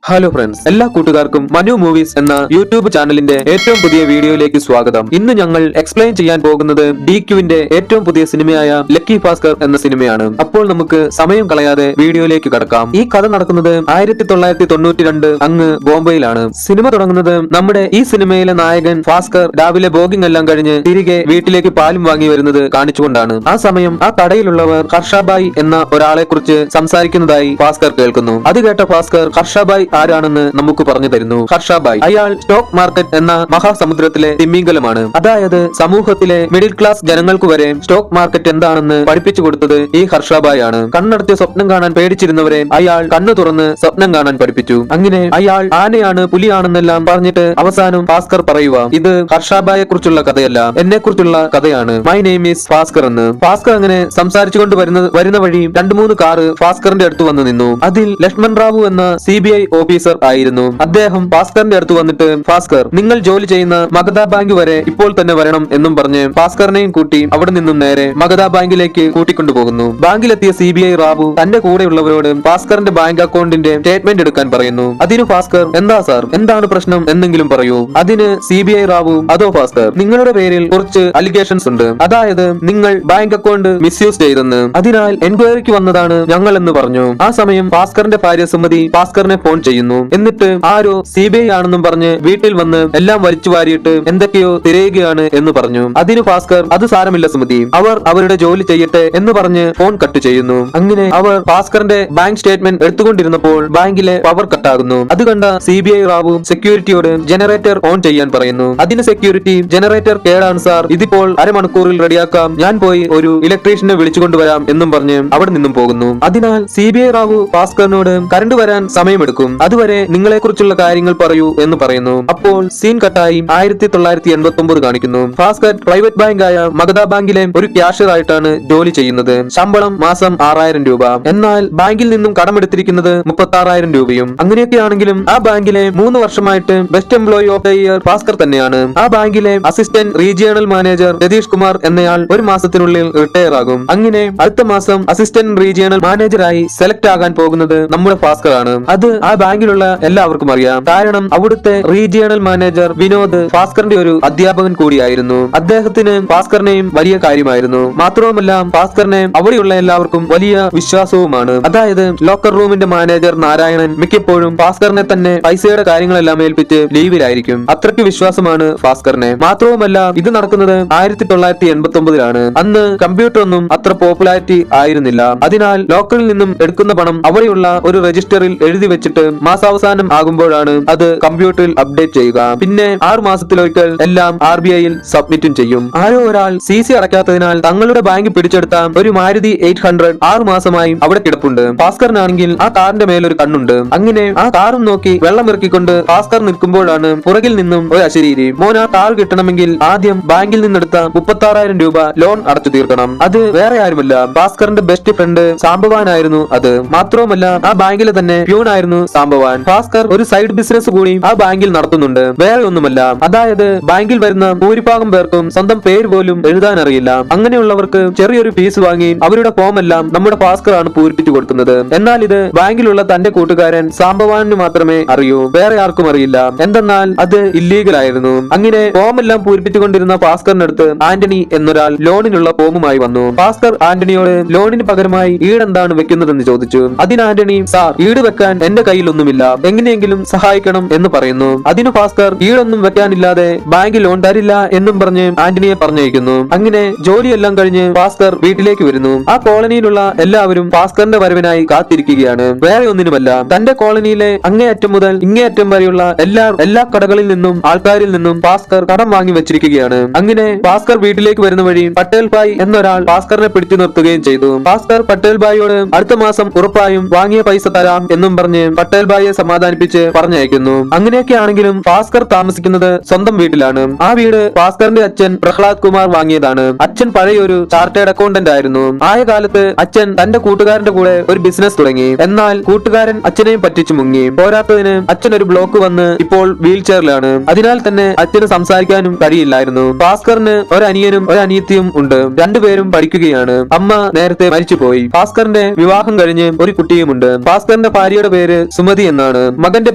Hello friends, എല്ലാ കൂട്ടുകാർക്കും Manu movies എന്ന യൂട്യൂബ് ചാനലിന്റെ ഏറ്റവും പുതിയ വീഡിയോയിലേക്ക് സ്വാഗതം. ഇന്ന് ഞങ്ങൾ എക്സ്പ്ലെയിൻ ചെയ്യാൻ പോകുന്നത് DQവിന്റെ ഏറ്റവും പുതിയ സിനിമയായ ലക്കി ഭാസ്കർ എന്ന സിനിമയാണ്. അപ്പോൾ നമുക്ക് സമയം കളയാതെ വീഡിയോയിലേക്ക് കടക്കാം. ഈ കഥ നടക്കുന്നത് 1992 അങ്ങ് ബോംബെയിലാണ്. സിനിമ തുടങ്ങുന്നത് നമ്മുടെ ഈ സിനിമയിലെ നായകൻ ഭാസ്കർ രാവിലെ ബോഗിംഗ് എല്ലാം കഴിഞ്ഞ് തിരികെ വീട്ടിലേക്ക് പാലും വാങ്ങി വരുന്നത് കാണിച്ചുകൊണ്ടാണ്. ആ സമയം ആ കടയിലുള്ളവർ ഹർഷാബായി എന്ന ഒരാളെ കുറിച്ച് സംസാരിക്കുന്നതായി ഭാസ്കർ കേൾക്കുന്നു. അത് കേട്ട ഭാസ്കർ ഹർഷാബായി ആരാണെന്ന് നമുക്ക് പറഞ്ഞു തരുന്നു. ഹർഷാബായി അയാൾ സ്റ്റോക്ക് മാർക്കറ്റ് എന്ന മഹാസമുദ്രത്തിലെ തിമിംഗലമാണ്. അതായത് സമൂഹത്തിലെ മിഡിൽ ക്ലാസ് ജനങ്ങൾക്ക് വരെ സ്റ്റോക്ക് മാർക്കറ്റ് എന്താണെന്ന് പഠിപ്പിച്ചു കൊടുത്തത് ഈ ഹർഷാബായി ആണ്. കണ്ണടച്ച് സ്വപ്നം കാണാൻ പേടിച്ചിരുന്നവരെ അയാൾ കണ്ണു തുറന്ന് സ്വപ്നം കാണാൻ പഠിപ്പിച്ചു. അങ്ങനെ അയാൾ ആനയാണ് പുലിയാണെന്നെല്ലാം പറഞ്ഞിട്ട് അവസാനം ഭാസ്കർ പറയുക, ഇത് ഹർഷാബായെ കുറിച്ചുള്ള കഥയല്ല, എന്നെ കുറിച്ചുള്ള കഥയാണ്. മൈ നെയിം ഈസ് ഭാസ്കർ എന്ന്. ഭാസ്കർ അങ്ങനെ സംസാരിച്ചുകൊണ്ട് വരുന്ന വഴി 2-3 കാറ് ഭാസ്കറിന്റെ അടുത്ത് വന്നു നിന്നു. അതിൽ ലക്ഷ്മൺ റാവു എന്ന CBI ഓഫീസർ ആയിരുന്നു. അദ്ദേഹം ഭാസ്കറിന്റെ അടുത്ത് വന്നിട്ട്, ഭാസ്കർ, നിങ്ങൾ ജോലി ചെയ്യുന്ന മഗധ ബാങ്ക് വരെ ഇപ്പോൾ തന്നെ വരണം എന്നും പറഞ്ഞ് ഭാസ്കറിനെയും കൂട്ടി അവിടെ നിന്നും നേരെ മഗധ ബാങ്കിലേക്ക് കൂട്ടിക്കൊണ്ടുപോകുന്നു. ബാങ്കിലെത്തിയ CBI റാവു തന്റെ കൂടെയുള്ളവരോട് ഭാസ്കറിന്റെ ബാങ്ക് അക്കൗണ്ടിന്റെ സ്റ്റേറ്റ്മെന്റ് എടുക്കാൻ പറയുന്നു. അതിന് ഭാസ്കർ, എന്താ സാർ, എന്താണ് പ്രശ്നം, എന്തെങ്കിലും പറയൂ. അതിന് CBI റാവു, അതോ ഭാസ്കർ, നിങ്ങളുടെ പേരിൽ കുറച്ച് അലിഗേഷൻസ് ഉണ്ട്. അതായത് നിങ്ങൾ ബാങ്ക് അക്കൗണ്ട് മിസ്യൂസ് ചെയ്തെന്ന്. അതിനാൽ എൻക്വയറിക്ക് വന്നതാണ് ഞങ്ങൾ എന്ന് പറഞ്ഞു. ആ സമയം ഭാസ്കറിന്റെ ഭാര്യ സുമതി ഭാസ്കറിനെ ഫോൺ ചെയ്യുന്നു. എന്നിട്ട് ആരോ CBI ആണെന്നും പറഞ്ഞ് വീട്ടിൽ വന്ന് എല്ലാം വലിച്ചു വാരിയിട്ട് എന്തൊക്കെയോ തിരയുകയാണ് എന്ന് പറഞ്ഞു. അതിന് ഭാസ്കർ, അത് സാരമില്ല സുമതി, അവർ അവരുടെ ജോലി ചെയ്യട്ടെ എന്ന് പറഞ്ഞ് ഫോൺ കട്ട് ചെയ്യുന്നു. അങ്ങനെ അവർ ഭാസ്കറിന്റെ ബാങ്ക് സ്റ്റേറ്റ്മെന്റ് എടുത്തുകൊണ്ടിരുന്നപ്പോൾ ബാങ്കിലെ പവർ കട്ടാകുന്നു. അത് കണ്ട CBI റാവു സെക്യൂരിറ്റിയോട് ജനറേറ്റർ ഓൺ ചെയ്യാൻ പറയുന്നു. അതിന് സെക്യൂരിറ്റി, ജനറേറ്റർ കേടാണ് സാർ, ഇതിപ്പോൾ അരമണിക്കൂറിൽ റെഡിയാക്കാം, ഞാൻ പോയി ഒരു ഇലക്ട്രീഷ്യനെ വിളിച്ചുകൊണ്ടുവരാം എന്നും പറഞ്ഞ് അവിടെ നിന്നും പോകുന്നു. അതിനാൽ CBI റാവു ഭാസ്കറിനോട് കറണ്ട് വരാൻ സമയമെടുക്കും, അതുവരെ നിങ്ങളെ കുറിച്ചുള്ള കാര്യങ്ങൾ പറയൂ എന്ന് പറയുന്നു. അപ്പോൾ സീൻ കട്ടായി 1989 കാണിക്കുന്നു. ഭാസ്കർ പ്രൈവറ്റ് ബാങ്ക് ആയ മഗധ ബാങ്കിലെ ഒരു ക്യാഷ്യർ ആയിട്ടാണ് ജോലി ചെയ്യുന്നത്. ശമ്പളം മാസം 6000 രൂപ. എന്നാൽ ബാങ്കിൽ നിന്നും കടമെടുത്തിരിക്കുന്നത് 36,000 രൂപയും. അങ്ങനെയൊക്കെയാണെങ്കിലും ആ ബാങ്കിലെ 3 വർഷമായിട്ട് best employee of the year Bhaskar തന്നെയാണ്. ആ ബാങ്കിലെ assistant regional manager Ratheesh Kumar എന്നയാൾ ഒരു മാസത്തിനുള്ളിൽ റിട്ടയർ ആകും. അങ്ങനെ അടുത്ത മാസം അസിസ്റ്റന്റ് റീജിയണൽ മാനേജറായി സെലക്ട് ആകാൻ പോകുന്നത് നമ്മുടെ ഭാസ്കർ ആണ്. അത് ആ ബാങ്കിലുള്ള എല്ലാവർക്കും അറിയാം. കാരണം അവിടുത്തെ റീജിയണൽ മാനേജർ വിനോദ് ഭാസ്കറിന്റെ ഒരു അധ്യാപകൻ കൂടിയായിരുന്നു. അദ്ദേഹത്തിന് ഭാസ്കറിനെയും വലിയ കാര്യമായിരുന്നു. മാത്രവുമല്ല ഭാസ്കറിനെ അവിടെയുള്ള എല്ലാവർക്കും വലിയ വിശ്വാസവുമാണ്. അതായത് ലോക്കർ റൂമിന്റെ മാനേജർ നാരായണൻ മിക്കപ്പോഴും ഭാസ്കറിനെ തന്നെ പൈസയുടെ കാര്യങ്ങളെല്ലാം ഏൽപ്പിച്ച് ലീവിലായിരിക്കും. അത്രയ്ക്ക് വിശ്വാസമാണ് ഭാസ്കറിനെ. മാത്രവുമല്ല ഇത് നടക്കുന്നത് 1989 അന്ന് കമ്പ്യൂട്ടർ ഒന്നും അത്ര പോപ്പുലാരിറ്റി ആയിരുന്നില്ല. അതിനാൽ ലോക്കറിൽ നിന്നും എടുക്കുന്ന പണം അവിടെയുള്ള ഒരു രജിസ്റ്ററിൽ എഴുതി വെച്ചിട്ട് മാസാവസാനം ആകുമ്പോഴാണ് അത് കമ്പ്യൂട്ടറിൽ അപ്ഡേറ്റ് ചെയ്യുക. പിന്നെ 6 മാസത്തിലൊരിക്കൽ എല്ലാം RBIയിൽ സബ്മിറ്റും ചെയ്യും. ആരോ ഒരാൾ CC അടയ്ക്കാത്തതിനാൽ തങ്ങളുടെ ബാങ്ക് പിടിച്ചെടുത്ത ഒരു മാരുതി 800 6 മാസമായി അവിടെ കിടപ്പുണ്ട്. ഭാസ്കറിനാണെങ്കിൽ ആ കാറിന്റെ മേലൊരു കണ്ണുണ്ട്. അങ്ങനെ ആ കാറും നോക്കി വെള്ളം ഇറക്കിക്കൊണ്ട് ഭാസ്കർ നിൽക്കുമ്പോഴാണ് പുറകിൽ നിന്നും ഒരു അശരീരി, മോൻ ആ കാർ കിട്ടണമെങ്കിൽ ആദ്യം ബാങ്കിൽ നിന്നെടുത്ത 36,000 രൂപ ലോൺ അടച്ചു തീർക്കണം. അത് വേറെ ആരുമല്ല, ഭാസ്കറിന്റെ ബെസ്റ്റ് ഫ്രണ്ട് സാംബവാനായിരുന്നു. അത് മാത്രവുമല്ല ആ ബാങ്കിലെ തന്നെ പ്യൂൺ ആയിരുന്നു സാംബവാൻ. ഭാസ്കർ ഒരു സൈഡ് ബിസിനസ് കൂടി ആ ബാങ്കിൽ നടത്തുന്നുണ്ട്. വേറെ ഒന്നുമല്ല, അതായത് ബാങ്കിൽ വരുന്ന ഭൂരിഭാഗം പേർക്കും സ്വന്തം പേര് പോലും എഴുതാൻ അറിയില്ല. അങ്ങനെയുള്ളവർക്ക് ചെറിയൊരു ഫീസ് വാങ്ങി അവരുടെ ഫോം എല്ലാം നമ്മുടെ ഭാസ്കർ ആണ് പൂരിപ്പിച്ചു കൊടുക്കുന്നത്. എന്നാൽ ഇത് ബാങ്കിലുള്ള തന്റെ കൂട്ടുകാരൻ സാംബവാനു മാത്രമേ അറിയൂ, വേറെ ആർക്കും അറിയില്ല. എന്തെന്നാൽ അത് ഇല്ലീഗൽ ആയിരുന്നു. അങ്ങനെ ഫോം എല്ലാം പൂരിപ്പിച്ചുകൊണ്ടിരുന്ന ഭാസ്കറിനടുത്ത് ആന്റണി എന്നൊരാൾ ലോണിനുള്ള ഫോമുമായി വന്നു. ഭാസ്കർ ആന്റണിയോട് ലോണിന് പകരമായി ഈടെന്താണ് വെക്കുന്നതെന്ന് ചോദിച്ചു. അതിന് ആന്റണി, സാർ, ഈട് വെക്കാൻ എന്റെ കയ്യിലൊന്നുമില്ല, എങ്ങനെയെങ്കിലും സഹായിക്കണം എന്ന് പറയുന്നു. അതിന് ഭാസ്കർ ഈടൊന്നും വെക്കാനില്ലാതെ ബാങ്ക് ലോൺ തരില്ല എന്നും പറഞ്ഞ് ആന്റണിയെ പറഞ്ഞയക്കുന്നു. അങ്ങനെ ജോലിയെല്ലാം കഴിഞ്ഞ് ഭാസ്കർ വീട്ടിലേക്ക് വരുന്നു. ആ കോളനിയിലുള്ള എല്ലാവരും ഭാസ്കറിന്റെ വരവിനായി കാത്തിരിക്കുകയാണ്. വേറെ ഒന്നിനുമല്ല, തന്റെ കോളനിയിലെ അങ്ങേയറ്റം മുതൽ ഇങ്ങേയറ്റം വരെയുള്ള എല്ലാ കടകളിൽ നിന്നും ആൾക്കാരിൽ നിന്നും ഭാസ്കർ കടം വാങ്ങി വെച്ചിരിക്കുകയാണ്. അങ്ങനെ ഭാസ്കർ വീട്ടിലേക്ക് വരുന്ന വഴി പട്ടേൽ ഭായ് എന്നൊരാൾ ഭാസ്കറിനെ പിടിച്ചു നിർത്തുകയും ചെയ്തു. ഭാസ്കർ പട്ടേൽ ഭായിയോട് അടുത്ത മാസം ഉറപ്പായും വാങ്ങിയ പൈസ തരാം എന്നും പറഞ്ഞ് പട്ടേൽ ഭായിയെ സമാധാനിപ്പിച്ച് പറഞ്ഞയക്കുന്നു. അങ്ങനെയൊക്കെ ആണെങ്കിലും ഭാസ്കർ താമസിക്കുന്നത് സ്വന്തം വീട്ടിലാണ്. ആ വീട് ഭാസ്കറിന്റെ അച്ഛൻ പ്രഹ്ലാദ് കുമാർ വാങ്ങിയതാണ്. അച്ഛൻ പഴയൊരു ചാർട്ടേഡ് അക്കൗണ്ടന്റ് ആയിരുന്നു. ആയ കാലത്ത് അച്ഛൻ തന്റെ കൂട്ടുകാരന്റെ കൂടെ ഒരു ബിസിനസ് തുടങ്ങി. എന്നാൽ കൂട്ടുകാരൻ അച്ഛനെയും പറ്റിച്ചു മുങ്ങി. പോരാത്തതിന് അച്ഛൻ ഒരു ബ്ലോക്ക് വന്ന് ഇപ്പോൾ വീൽ ചെയറിലാണ്. അതിനാൽ തന്നെ അച്ഛന് സംസാരിക്കാനും കഴിയില്ലായിരുന്നു. ഭാസ്കറിന് ഒരു അനിയനും ഒരു അനിയത്തിയും ഉണ്ട്. രണ്ടുപേരും പഠിക്കുകയാണ്. അമ്മ നേരത്തെ മരിച്ചുപോയി. ഭാസ്കറിന്റെ വിവാഹം കഴിഞ്ഞ് ഒരു കുട്ടിയുമുണ്ട്. ഭാസ്കറിന്റെ ഭാര്യയുടെ പേര് സുമതി സുമതി എന്നാണ്. മകന്റെ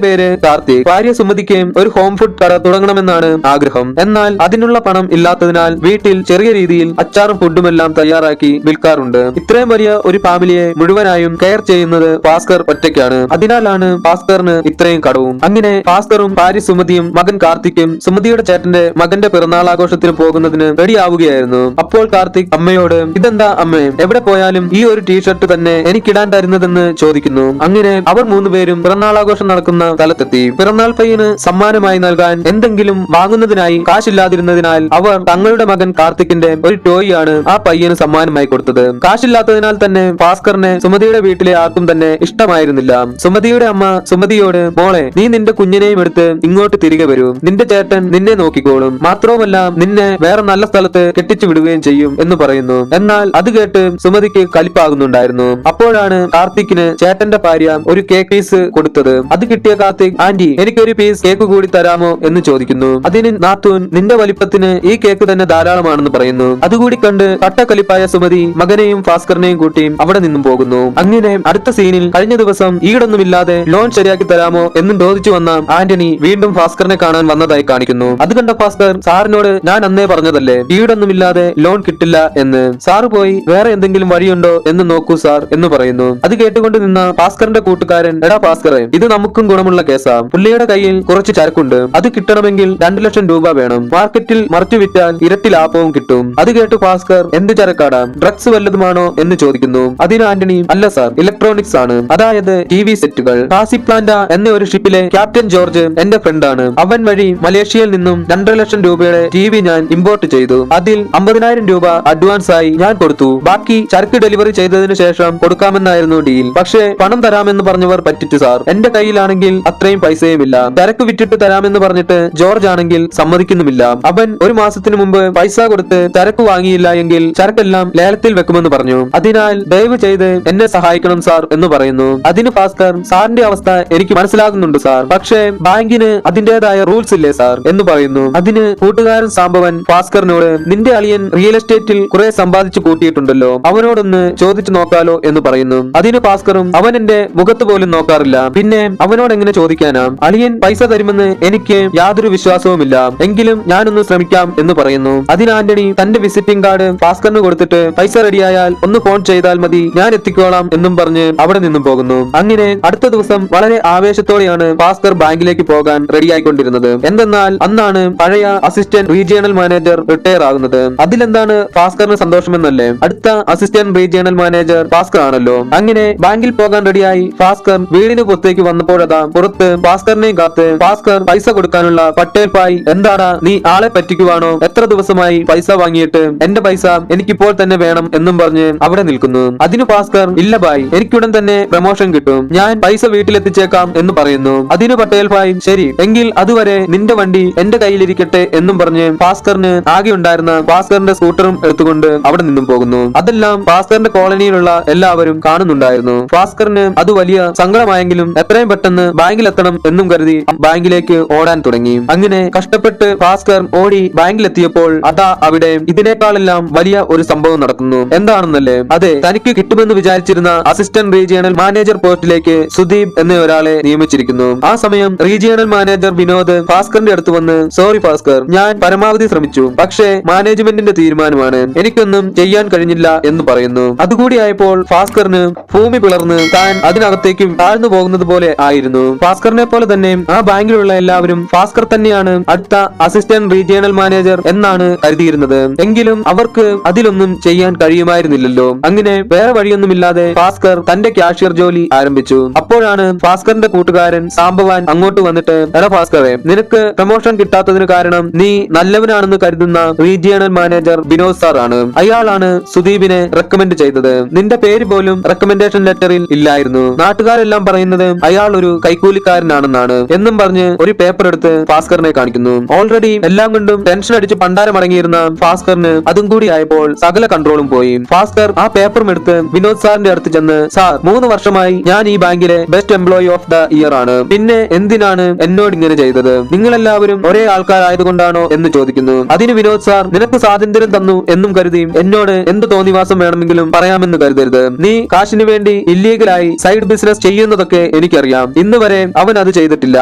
പേര് കാർത്തിക്. ഭാര്യ സുമതിക്ക് ഒരു ഹോം ഫുഡ് കട തുടങ്ങണമെന്നാണ് ആഗ്രഹം. എന്നാൽ അതിനുള്ള പണം ഇല്ലാത്തതിനാൽ വീട്ടിൽ ചെറിയ രീതിയിൽ അച്ചാറും ഫുഡുമെല്ലാം തയ്യാറാക്കി വിൽക്കാറുണ്ട്. ഇത്രയും വലിയ ഒരു ഫാമിലിയെ മുഴുവനായും കെയർ ചെയ്യുന്നത് ഭാസ്കർ ഒറ്റയ്ക്കാണ്. അതിനാലാണ് ഭാസ്കറിന് ഇത്രയും കടവും. അങ്ങനെ ഭാസ്കറും ഭാര്യ സുമതിയും മകൻ കാർത്തിക്കും സുമതിയുടെ ചേട്ടന്റെ മകന്റെ പിറന്നാൾ ആഘോഷത്തിന് പോകുന്നതിന് റെഡിയാവുകയായിരുന്നു. അപ്പോൾ കാർത്തിക് അമ്മയോട് ഇതെന്താ അമ്മേ, എവിടെ പോയാലും ഈ ഒരു ടീഷർട്ട് തന്നെ എനിക്കിടാൻ തരുന്നതെന്ന് ചോദിക്കുന്നു. അങ്ങനെ അവർ മൂന്നുപേരും പിറന്നാൾ ആഘോഷം നടക്കുന്ന സ്ഥലത്തെത്തി. പിറന്നാൾ പയ്യന് സമ്മാനമായി നൽകാൻ എന്തെങ്കിലും വാങ്ങുന്നതിനായി കാശില്ലാതിരുന്നതിനാൽ അവർ തങ്ങളുടെ മകൻ കാർത്തിക്കിന്റെ ഒരു ടോയ് ആണ് ആ പയ്യന് സമ്മാനമായി കൊടുത്തത്. കാശില്ലാത്തതിനാൽ തന്നെ ഭാസ്കറിനെ സുമതിയുടെ വീട്ടിലെ ആർക്കും തന്നെ ഇഷ്ടമായിരുന്നില്ല. സുമതിയുടെ അമ്മ സുമതിയോട് മോളെ, നീ നിന്റെ കുഞ്ഞിനെയും എടുത്ത് ഇങ്ങോട്ട് തിരികെ വരൂ, നിന്റെ ചേട്ടൻ നിന്നെ നോക്കിക്കോളും, മാത്രവുമല്ല നിന്നെ വേറെ നല്ല സ്ഥലത്ത് കെട്ടിച്ചു വിടുകയും ചെയ്യും എന്ന് പറയുന്നു. എന്നാൽ അത് കേട്ട് സുമതിക്ക് കലിപ്പാകുന്നുണ്ടായിരുന്നു. അപ്പോഴാണ് കാർത്തിക്കിന് ചേട്ടന്റെ ഭാര്യ ഒരു കേക്ക് പീസ് കൊടുത്തത്. അത് കിട്ടിയ കാർത്തിക് ആന്റി എനിക്കൊരു പീസ് കേക്ക് കൂടി തരാമോ എന്ന് ചോദിക്കുന്നു. അതിന് നാത്തൂൻ നിന്റെ വലിപ്പത്തിന് ഈ കേക്ക് തന്നെ ധാരാളമാണെന്ന് പറയുന്നു. അതുകൂടി കണ്ട് കട്ടക്കലിപ്പായ സുമതി മകനെയും ഭാസ്കറിനെയും കൂട്ടി അവിടെ നിന്നും പോകുന്നു. അങ്ങനെ അടുത്ത സീനിൽ കഴിഞ്ഞ ദിവസം ഈടൊന്നുമില്ലാതെ ലോൺ ശരിയാക്കി തരാമോ എന്നും ചോദിച്ചു വന്ന ആന്റണി വീണ്ടും ഭാസ്കറിനെ കാണാൻ വന്നതായി കാണിക്കുന്നു. അത് കണ്ട ഭാസ്കർ സാറിനോട് ഞാൻ അന്നേ പറഞ്ഞതല്ലേ ഈടൊന്നുമില്ലാതെ ലോൺ കിട്ടില്ല എന്ന്, സാറ് പോയി വേറെ എന്തെങ്കിലും വഴിയുണ്ടോ എന്ന് നോക്കൂ സാർ എന്ന് പറയുന്നു. അത് കേട്ടുകൊണ്ട് നിന്ന ഭാസ്കറിന്റെ കൂട്ടുകാരൻ എടാ ഭാസ്കറെ, ഇത് നമുക്കും ഗുണമുള്ള കേസാ, പുള്ളിയുടെ കയ്യിൽ കുറച്ച് ചരക്കുണ്ട്, അത് കിട്ടണമെങ്കിൽ 2 ലക്ഷം രൂപ വേണം, മാർക്കറ്റിൽ മറിച്ചു വിറ്റാൽ ഇരട്ടി ലാഭവും കിട്ടും. അത് കേട്ട് ഭാസ്കർ എന്ത് ചരക്കാടാ, ഡ്രഗ്സ് വല്ലതുമാണോ എന്ന് ചോദിക്കുന്നു. അതിന് ആന്റണി അല്ല സാർ, ഇലക്ട്രോണിക്സ് ആണ്, അതായത് TV സെറ്റുകൾ. കാസിപ്ലാന്റ എന്ന ഒരു ഷിപ്പിലെ ക്യാപ്റ്റൻ ജോർജ് എന്റെ ഫ്രണ്ടാണ്, അവൻ വഴി മലേഷ്യയിൽ നിന്നും 2.5 ലക്ഷം രൂപയുടെ TV ഞാൻ ഇമ്പോർട്ട് ചെയ്തു. അതിൽ 50,000 രൂപ അഡ്വാൻസ് ആയി ഞാൻ കൊടുത്തു, ബാക്കി ചരക്ക് ഡെലിവറി ചെയ്തതിനു ശേഷം കൊടുക്കാമെന്നായിരുന്നു ഡീൽ. പക്ഷേ പണം തരാമെന്ന് പറഞ്ഞവർ പറ്റിച്ചു സാർ, എന്റെ കയ്യിലാണെങ്കിൽ അത്രയും പൈസയുമില്ല, ചരക്ക് വിറ്റിട്ട് തരാമെന്ന് പറഞ്ഞിട്ട് ജോർജ് ആണെങ്കിൽ സമ്മതിക്കുന്നുമില്ല. അവൻ ഒരു മാസത്തിനു മുമ്പ് പൈസ കൊടുത്ത് ചരക്ക് വാങ്ങിയില്ല എങ്കിൽ ചരക്കെല്ലാം ലേലത്തിൽ വെക്കുമെന്ന് പറഞ്ഞു. അതിനാൽ ദയവ് ചെയ്ത് എന്നെ സഹായിക്കണം സാർ എന്ന് പറയുന്നു. അതിന് ഭാസ്കർ സാറിന്റെ അവസ്ഥ എനിക്ക് മനസ്സിലാകുന്നുണ്ട് സാർ, പക്ഷേ ബാങ്കിന് അതിന്റേതായ റൂൾസ് ഇല്ലേ സാർ എന്ന് പറയുന്നു. അതിന് കൂട്ടുകാരൻ സാംബവൻ ഭാസ്കറിനോട് നിന്റെ അളിയൻ റിയൽ എസ്റ്റേറ്റിൽ കുറെ സമ്പാദിച്ചു കൂട്ടിയിട്ടുണ്ടല്ലോ, അവനോടൊന്ന് ചോദിച്ചു നോക്കാലോ എന്ന് പറയുന്നു. അതിന് ഭാസ്കറും അവൻ എന്റെ മുഖത്ത് പോലും നോക്കാറില്ല, പിന്നെ അവനോട് എങ്ങനെ ചോദിക്കാനാ, അളിയൻ പൈസ തരുമെന്ന് എനിക്ക് യാതൊരു വിശ്വാസവുമില്ല, എങ്കിലും ഞാനൊന്ന് ശ്രമിക്കാം എന്ന് പറയുന്നു. അതിന് ആന്റണി തന്റെ വിസിറ്റിംഗ് കാർഡ് ഭാസ്കറിന് കൊടുത്തിട്ട് പൈസ റെഡിയായാൽ ഒന്ന് ഫോൺ ചെയ്താൽ മതി, ഞാൻ എത്തിക്കോളാം എന്നും പറഞ്ഞ് അവിടെ നിന്നും പോകുന്നു. അങ്ങനെ അടുത്ത ദിവസം വളരെ ആവേശത്തോടെയാണ് ഭാസ്കർ ബാങ്കിലേക്ക് പോകാൻ റെഡിയായിക്കൊണ്ടിരുന്നത്. എന്തെന്നാൽ അന്നാണ് പഴയ അസിസ്റ്റന്റ് റീജിയണൽ മാനേജർ റിട്ടയർ ആകുന്നത്. അതിലെന്താണ് ഭാസ്കറിന് സന്തോഷമെന്നല്ലേ, അടുത്ത അസിസ്റ്റന്റ് റീജിയണൽ മാനേജർ ഭാസ്കർ ആണല്ലോ. അങ്ങനെ ബാങ്കിൽ പോകാൻ റെഡിയായി ഭാസ്കർ വീടിന് പുറത്തേക്ക് വന്നപ്പോഴതാ പുറത്ത് ഭാസ്കറിനെയും കാത്ത് ഭാസ്കർ പൈസ കൊടുക്കാനുള്ള പട്ടേൽ പായ് എന്താടാ നീ ആളെ പറ്റിക്കുവാണോ, എത്ര ദിവസമായി പൈസ വാങ്ങിയിട്ട്, എന്റെ പൈസ എനിക്കിപ്പോൾ തന്നെ വേണം എന്നും പറഞ്ഞ് അവിടെ നിൽക്കുന്നു. അതിന് ഭാസ്കർ ഇല്ല ബായ്, എനിക്കുടൻ തന്നെ പ്രമോഷൻ കിട്ടും, ഞാൻ പൈസ വീട്ടിലെത്തിച്ചേക്കാം എന്ന് പറയുന്നു. അതിന് പട്ടേൽ ഭായ് ശരി എങ്കിൽ അതുവരെ നിന്റെ വണ്ടി എന്റെ കയ്യിലിരിക്കട്ടെ എന്നും പറഞ്ഞ് ഭാസ്കറിന് ആകെ ഉണ്ടായിരുന്ന ഭാസ്കറിന്റെ സ്കൂട്ടറും എടുത്തുകൊണ്ട് അവിടെ നിന്നും പോകുന്നു. അതെല്ലാം ഭാസ്കറിന്റെ കോളനിയിലുള്ള എല്ലാവരും കാണുന്നുണ്ടായിരുന്നു. ഭാസ്കറിന് അത് വലിയ സങ്കടമായെങ്കിലും എത്രയും പെട്ടെന്ന് ബാങ്കിലെത്തണം എന്നും കരുതി ബാങ്കിലേക്ക് ഓടാൻ തുടങ്ങി. അങ്ങനെ കഷ്ടപ്പെട്ട് ഭാസ്കർ ഓടി ബാങ്കിലെത്തിയപ്പോൾ അതാ അവിടെ ഇതിനേക്കാളെല്ലാം വലിയ ഒരു സംഭവം നടക്കുന്നു. എന്താണെന്നല്ലേ, അതെ തനിക്ക് കിട്ടുമെന്ന് വിചാരിച്ചിരുന്ന അസിസ്റ്റന്റ് റീജിയണൽ മാനേജർ പോസ്റ്റിലേക്ക് സുദീപ് എന്ന ഒരാളെ നിയമിച്ചിരിക്കുന്നു. ആ സമയം റീജിയണൽ മാനേജർ വിനോദ് ഭാസ്കറിന്റെ അടുത്ത് വന്ന് സോറി ഭാസ്കർ, ഞാൻ പരമാവധി ശ്രമിച്ചു, പക്ഷേ മാനേജ്മെന്റിന്റെ തീരുമാനമാണ്, എനിക്കൊന്നും ചെയ്യാൻ കഴിഞ്ഞില്ല എന്ന് പറയുന്നു. അതുകൂടിയായപ്പോൾ ഭാസ്കറിന് ഭൂമി പിളർന്ന് താൻ അതിനകത്തേക്ക് താഴ്ന്നു പോകുന്നത് പോലെ ആയിരുന്നു. ഭാസ്കറിനെ പോലെ തന്നെ ആ ബാങ്കിലുള്ള എല്ലാവരും ഭാസ്കർ തന്നെയാണ് അടുത്ത അസിസ്റ്റന്റ് റീജിയണൽ മാനേജർ എന്നാണ് കരുതിയിരുന്നത്. എങ്കിലും അവർക്ക് അതിലൊന്നും ചെയ്യാൻ കഴിയുമായിരുന്നില്ലല്ലോ. അങ്ങനെ വേറെ വഴിയൊന്നുമില്ലാതെ ഭാസ്കർ തന്റെ ക്യാഷ്യർ ജോലി ആരംഭിച്ചു. അപ്പോഴാണ് ഭാസ്കറിന്റെ കൂട്ടുകാരൻ സാംബവാൻ അങ്ങോട്ട് വന്നിട്ട് എടാ ഭാസ്കറെ, നിനക്ക് പ്രമോഷൻ കിട്ടാത്തതിന് കാരണം നീ നല്ലവനാണെന്ന് കരുതുന്ന റീജിയണൽ മാനേജർ വിനോദ് സാർ ആണ്, അയാളാണ് സുദീപിനെ റെക്കമെൻഡ് ചെയ്തത്, നിന്റെ പേര് പോലും റെക്കമെൻഡേഷൻ ലെറ്ററിൽ ഇല്ലായിരുന്നു, നാട്ടുകാരെല്ലാം പറയുന്നത് അയാൾ ഒരു കൈക്കൂലിക്കാരനാണെന്നാണ് എന്നും പറഞ്ഞ് ഒരു പേപ്പർ എടുത്ത് ഭാസ്കറിനെ കാണിക്കുന്നു. ഓൾറെഡി എല്ലാം കൊണ്ടും ടെൻഷൻ അടിച്ച് പണ്ടാരമടങ്ങിയിരുന്ന ഭാസ്കറിന് അതും കൂടി ആയപ്പോൾ സകല കൺട്രോളും പോയി. ഭാസ്കർ ആ പേപ്പറും എടുത്ത് വിനോദ് സാറിന്റെ അടുത്ത് ചെന്ന് സാർ 3 വർഷമായി ഞാൻ ഈ ബാങ്കിലെ best employee of the year ആണ്, പിന്നെ എന്തിനാണ് എന്നോട് ഇങ്ങനെ ചെയ്തത്? നിങ്ങളെല്ലാവരും ഒരേ ആൾക്കാരായതുകൊണ്ടാണോ എന്ന് ചോദിക്കുന്നു. അതിന് വിനോദ് സാർ, നിനക്ക് സ്വാതന്ത്ര്യം തന്നു എന്നും കരുതി എന്നോട് എന്ത് തോന്നിവാസം വേണമെങ്കിലും പറയാമെന്ന് കരുതരുത്. നീ കാശിനു വേണ്ടി ഇല്ലീഗലായി സൈഡ് ബിസിനസ് ചെയ്യുന്നതൊക്കെ എനിക്കറിയാം. ഇന്ന് വരെ അവൻ അത് ചെയ്തിട്ടില്ല.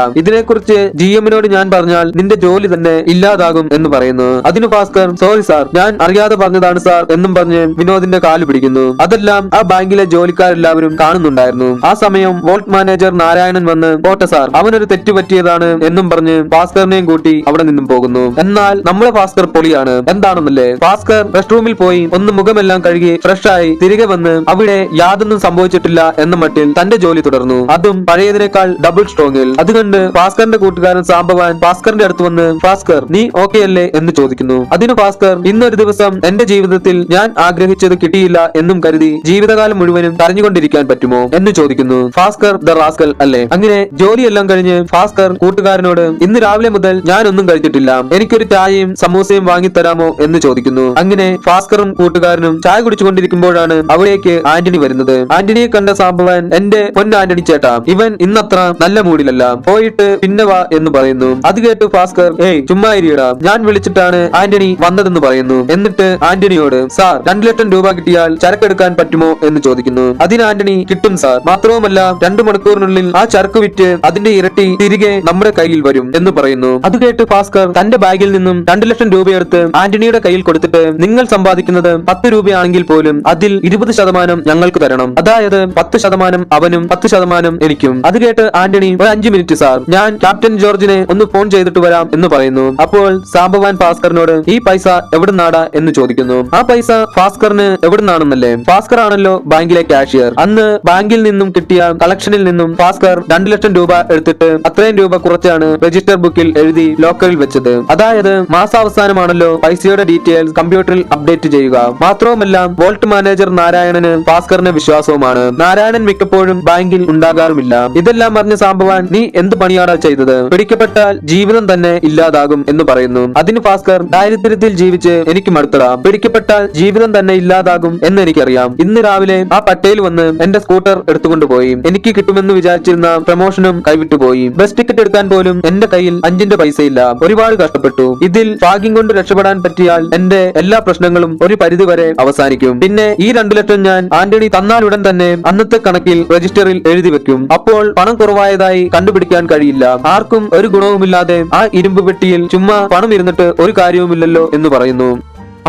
ഇതിനെക്കുറിച്ച് GM-നോട് ഞാൻ പറഞ്ഞാൽ നിന്റെ ജോലി തന്നെ ഇല്ലാതാകും എന്ന് പറയുന്നു. അതിന് ഭാസ്കർ, സോറി സാർ, ഞാൻ അറിയാതെ പറഞ്ഞതാണ് സാർ എന്നും പറഞ്ഞ് വിനോദിന്റെ കാല് പിടിക്കുന്നു. അതെല്ലാം ആ ബാങ്കിലെ ജോലിക്കാരെല്ലാവരും കാണുന്നുണ്ടായിരുന്നു. ആ സമയം വോൾട്ട് മാനേജർ നാരായണൻ വന്ന്, പോട്ടെ സാർ, അവനൊരു തെറ്റ് പറ്റിയതാണ് എന്നും പറഞ്ഞ് ഭാസ്കറിനെയും കൂട്ടി അവിടെ നിന്നും പോകുന്നു. എന്നാൽ നമ്മുടെ ഭാസ്കർ പൊളിയാണ്. എന്താണെന്നല്ലേ? ഭാസ്കർ റെസ്റ്റ് റൂമിൽ പോയി ഒന്ന് മുഖമെല്ലാം കഴുകി ഫ്രഷായി തിരികെ വന്ന് അവിടെ യാതൊന്നും സംഭവിച്ചിട്ടില്ല എന്ന മട്ടിൽ തന്റെ ജോലി തുടർന്നു. അതും പഴയതിനേക്കാൾ ഡബിൾ സ്ട്രോങ്ങിൽ. അതുകൊണ്ട് ഭാസ്കറിന്റെ കൂട്ടുകാരൻ സാംബവാൻ ഭാസ്കറിന്റെ അടുത്ത് വന്ന്, ഭാസ്കർ, നീ ഓക്കെ അല്ലേ എന്ന് ചോദിക്കുന്നു. അതിന് ഭാസ്കർ, ഇന്നൊരു ദിവസം എന്റെ ജീവിതത്തിൽ ഞാൻ ആഗ്രഹിച്ചത് കിട്ടിയില്ല എന്നും കരുതി ജീവിതകാലം മുഴുവനും കരഞ്ഞുകൊണ്ടിരിക്കാൻ പറ്റുമോ എന്ന് ചോദിക്കുന്നു. ഭാസ്കർ ദ റാസ്കൽ അല്ലേ? അങ്ങനെ ജോലിയെല്ലാം കഴിഞ്ഞ് ഭാസ്കർ കൂട്ടുകാരനോട്, ഇന്ന് രാവിലെ മുതൽ ഞാൻ ഒന്നും കഴിച്ചിട്ടില്ല, എനിക്കൊരു ചായയും സമൂസയും വാങ്ങിത്തരാമോ എന്ന് ചോദിക്കുന്നു. അങ്ങനെ ഭാസ്കറും കൂട്ടുകാരനും ചായ കുടിച്ചുകൊണ്ടിരിക്കുമ്പോഴാണ് അവിടേക്ക് ആന്റണി വരുന്നത്. ആന്റണിയെ കണ്ട സാംബവാൻ, എന്റെ പൊന്നാന്റണി ചേട്ടാ, ഇവൻ ഇന്നത്ര നല്ല മൂഡിലല്ല, പോയിട്ട് പിന്നെ വാ എന്ന് പറയുന്നു. അത് കേട്ട് ഭാസ്കർ, ഏയ് ചുമ്മാ ഇരിയടാ, ഞാൻ വിളിച്ചിട്ടാണ് ആന്റണി വന്നതെന്ന് പറയുന്നു. എന്നിട്ട് ആന്റണിയോട്, സാർ 2 ലക്ഷം രൂപ കിട്ടിയാൽ ചരക്കെടുക്കാൻ പറ്റുമോ എന്ന് ചോദിക്കുന്നു. അതിന് ആന്റണി, കിട്ടും സാർ, മാത്രവുമല്ല 2 മണിക്കൂറിനുള്ളിൽ ആ ചരക്ക് വിറ്റ് അതിന്റെ ഇരട്ടി തിരികെ നമ്മുടെ കയ്യിൽ വരും എന്ന് പറയുന്നു. അത് കേട്ട് ഭാസ്കർ തന്റെ ബാഗിൽ നിന്നും 2 ലക്ഷം രൂപയെടുത്ത് ആന്റണിയുടെ കയ്യിൽ കൊടുത്തിട്ട്, നിങ്ങൾ സമ്പാദിക്കുന്നത് 10 രൂപയാണെങ്കിൽ പോലും അതിൽ 20% ഞങ്ങൾക്ക് തരണം, അതായത് 10% അവനും 10% എനിക്കും. അത് കേട്ട് ആന്റണി, ഒരു 5 മിനിറ്റ് സാർ, ഞാൻ ക്യാപ്റ്റൻ ജോർജിനെ ഒന്ന് ഫോൺ ചെയ്തിട്ട് വരാം എന്ന് പറയുന്നു. അപ്പോൾ സാംബവാൻ ഭാസ്കറിനോട്, ഈ പൈസ എവിടുന്നാടാ എന്ന് ചോദിക്കുന്നു. ആ പൈസ ഭാസ്കറിന് എവിടുന്നാണെന്നല്ലേ? ഭാസ്കർ ആണല്ലോ ബാങ്കിലെ കാഷ്യർ. അന്ന് ബാങ്കിൽ നിന്നും കിട്ടിയ കളക്ഷനിൽ നിന്നും ഭാസ്കർ 2 ലക്ഷം രൂപ എടുത്തിട്ട് അത്രയും രൂപ കുറച്ചാണ് രജിസ്റ്റർ ബുക്കിൽ എഴുതി ലോക്കറിൽ വെച്ചത്. അതായത് മാസാവസാനമാണല്ലോ പൈസയുടെ ഡീറ്റെയിൽസ് കമ്പ്യൂട്ടറിൽ അപ്ഡേറ്റ് ചെയ്യുക. മാത്രവുമല്ല വോൾട്ട് മാനേജർ നാരായണന് ഭാസ്കറിന് വിശ്വാസവുമാണ്. നാരായണൻ മിക്കപ്പോഴും ബാങ്കിൽ ഉണ്ടാകാറുമില്ല. ഇതെല്ലാം പറഞ്ഞ സാംബവാൻ, നീ എന്ത് പണിയാടാ ചെയ്തത്? പിടിക്കപ്പെട്ടാൽ ജീവിതം തന്നെ ഇല്ലാതാകും എന്ന് പറയുന്നു. അതിന് ഭാസ്കർ, ദാരിദ്ര്യത്തിൽ ജീവിച്ച് എനിക്ക് മടുത്തടാ, പിടിക്കപ്പെട്ടാൽ ജീവിതം തന്നെ ഇല്ലാതാകും എന്ന് എനിക്കറിയാം. ഇന്ന് രാവിലെ ആ പട്ടേൽ വന്ന് എന്റെ സ്കൂട്ടർ എടുത്തുകൊണ്ടുപോയി. എനിക്ക് കിട്ടുമെന്ന് വിചാരിച്ചിരുന്ന പ്രമോഷനും കൈവിട്ടുപോയി. ബസ് ടിക്കറ്റ് എടുക്കാൻ പോലും എന്റെ കയ്യിൽ 5 പൈസയില്ല. ഒരുപാട് കഷ്ടപ്പെട്ടു. ഇതിൽ ഭാഗ്യം കൊണ്ട് രക്ഷപ്പെടാൻ പറ്റിയാൽ എന്റെ എല്ലാ പ്രശ്നങ്ങളും ഒരു പരിധി വരെ അവസാനിക്കും. പിന്നെ ഈ 2 ലക്ഷം ഞാൻ ആന്റണി തന്നാലുടൻ തന്നെ അന്നത്തെ കണക്കിൽ രജിസ്റ്ററിൽ എഴുതി വെക്കും. അപ്പോൾ പണം കുറവായതായി കണ്ടുപിടിക്കാൻ കഴിയില്ല. ആർക്കും ഒരു ഗുണവുമില്ലാതെ ആ ഇരുമ്പ് പെട്ടിയിൽ ചുമ്മാ പണം ഇരുന്നിട്ട് ഒരു കാര്യവുമില്ലല്ലോ എന്ന് പറയുന്നു.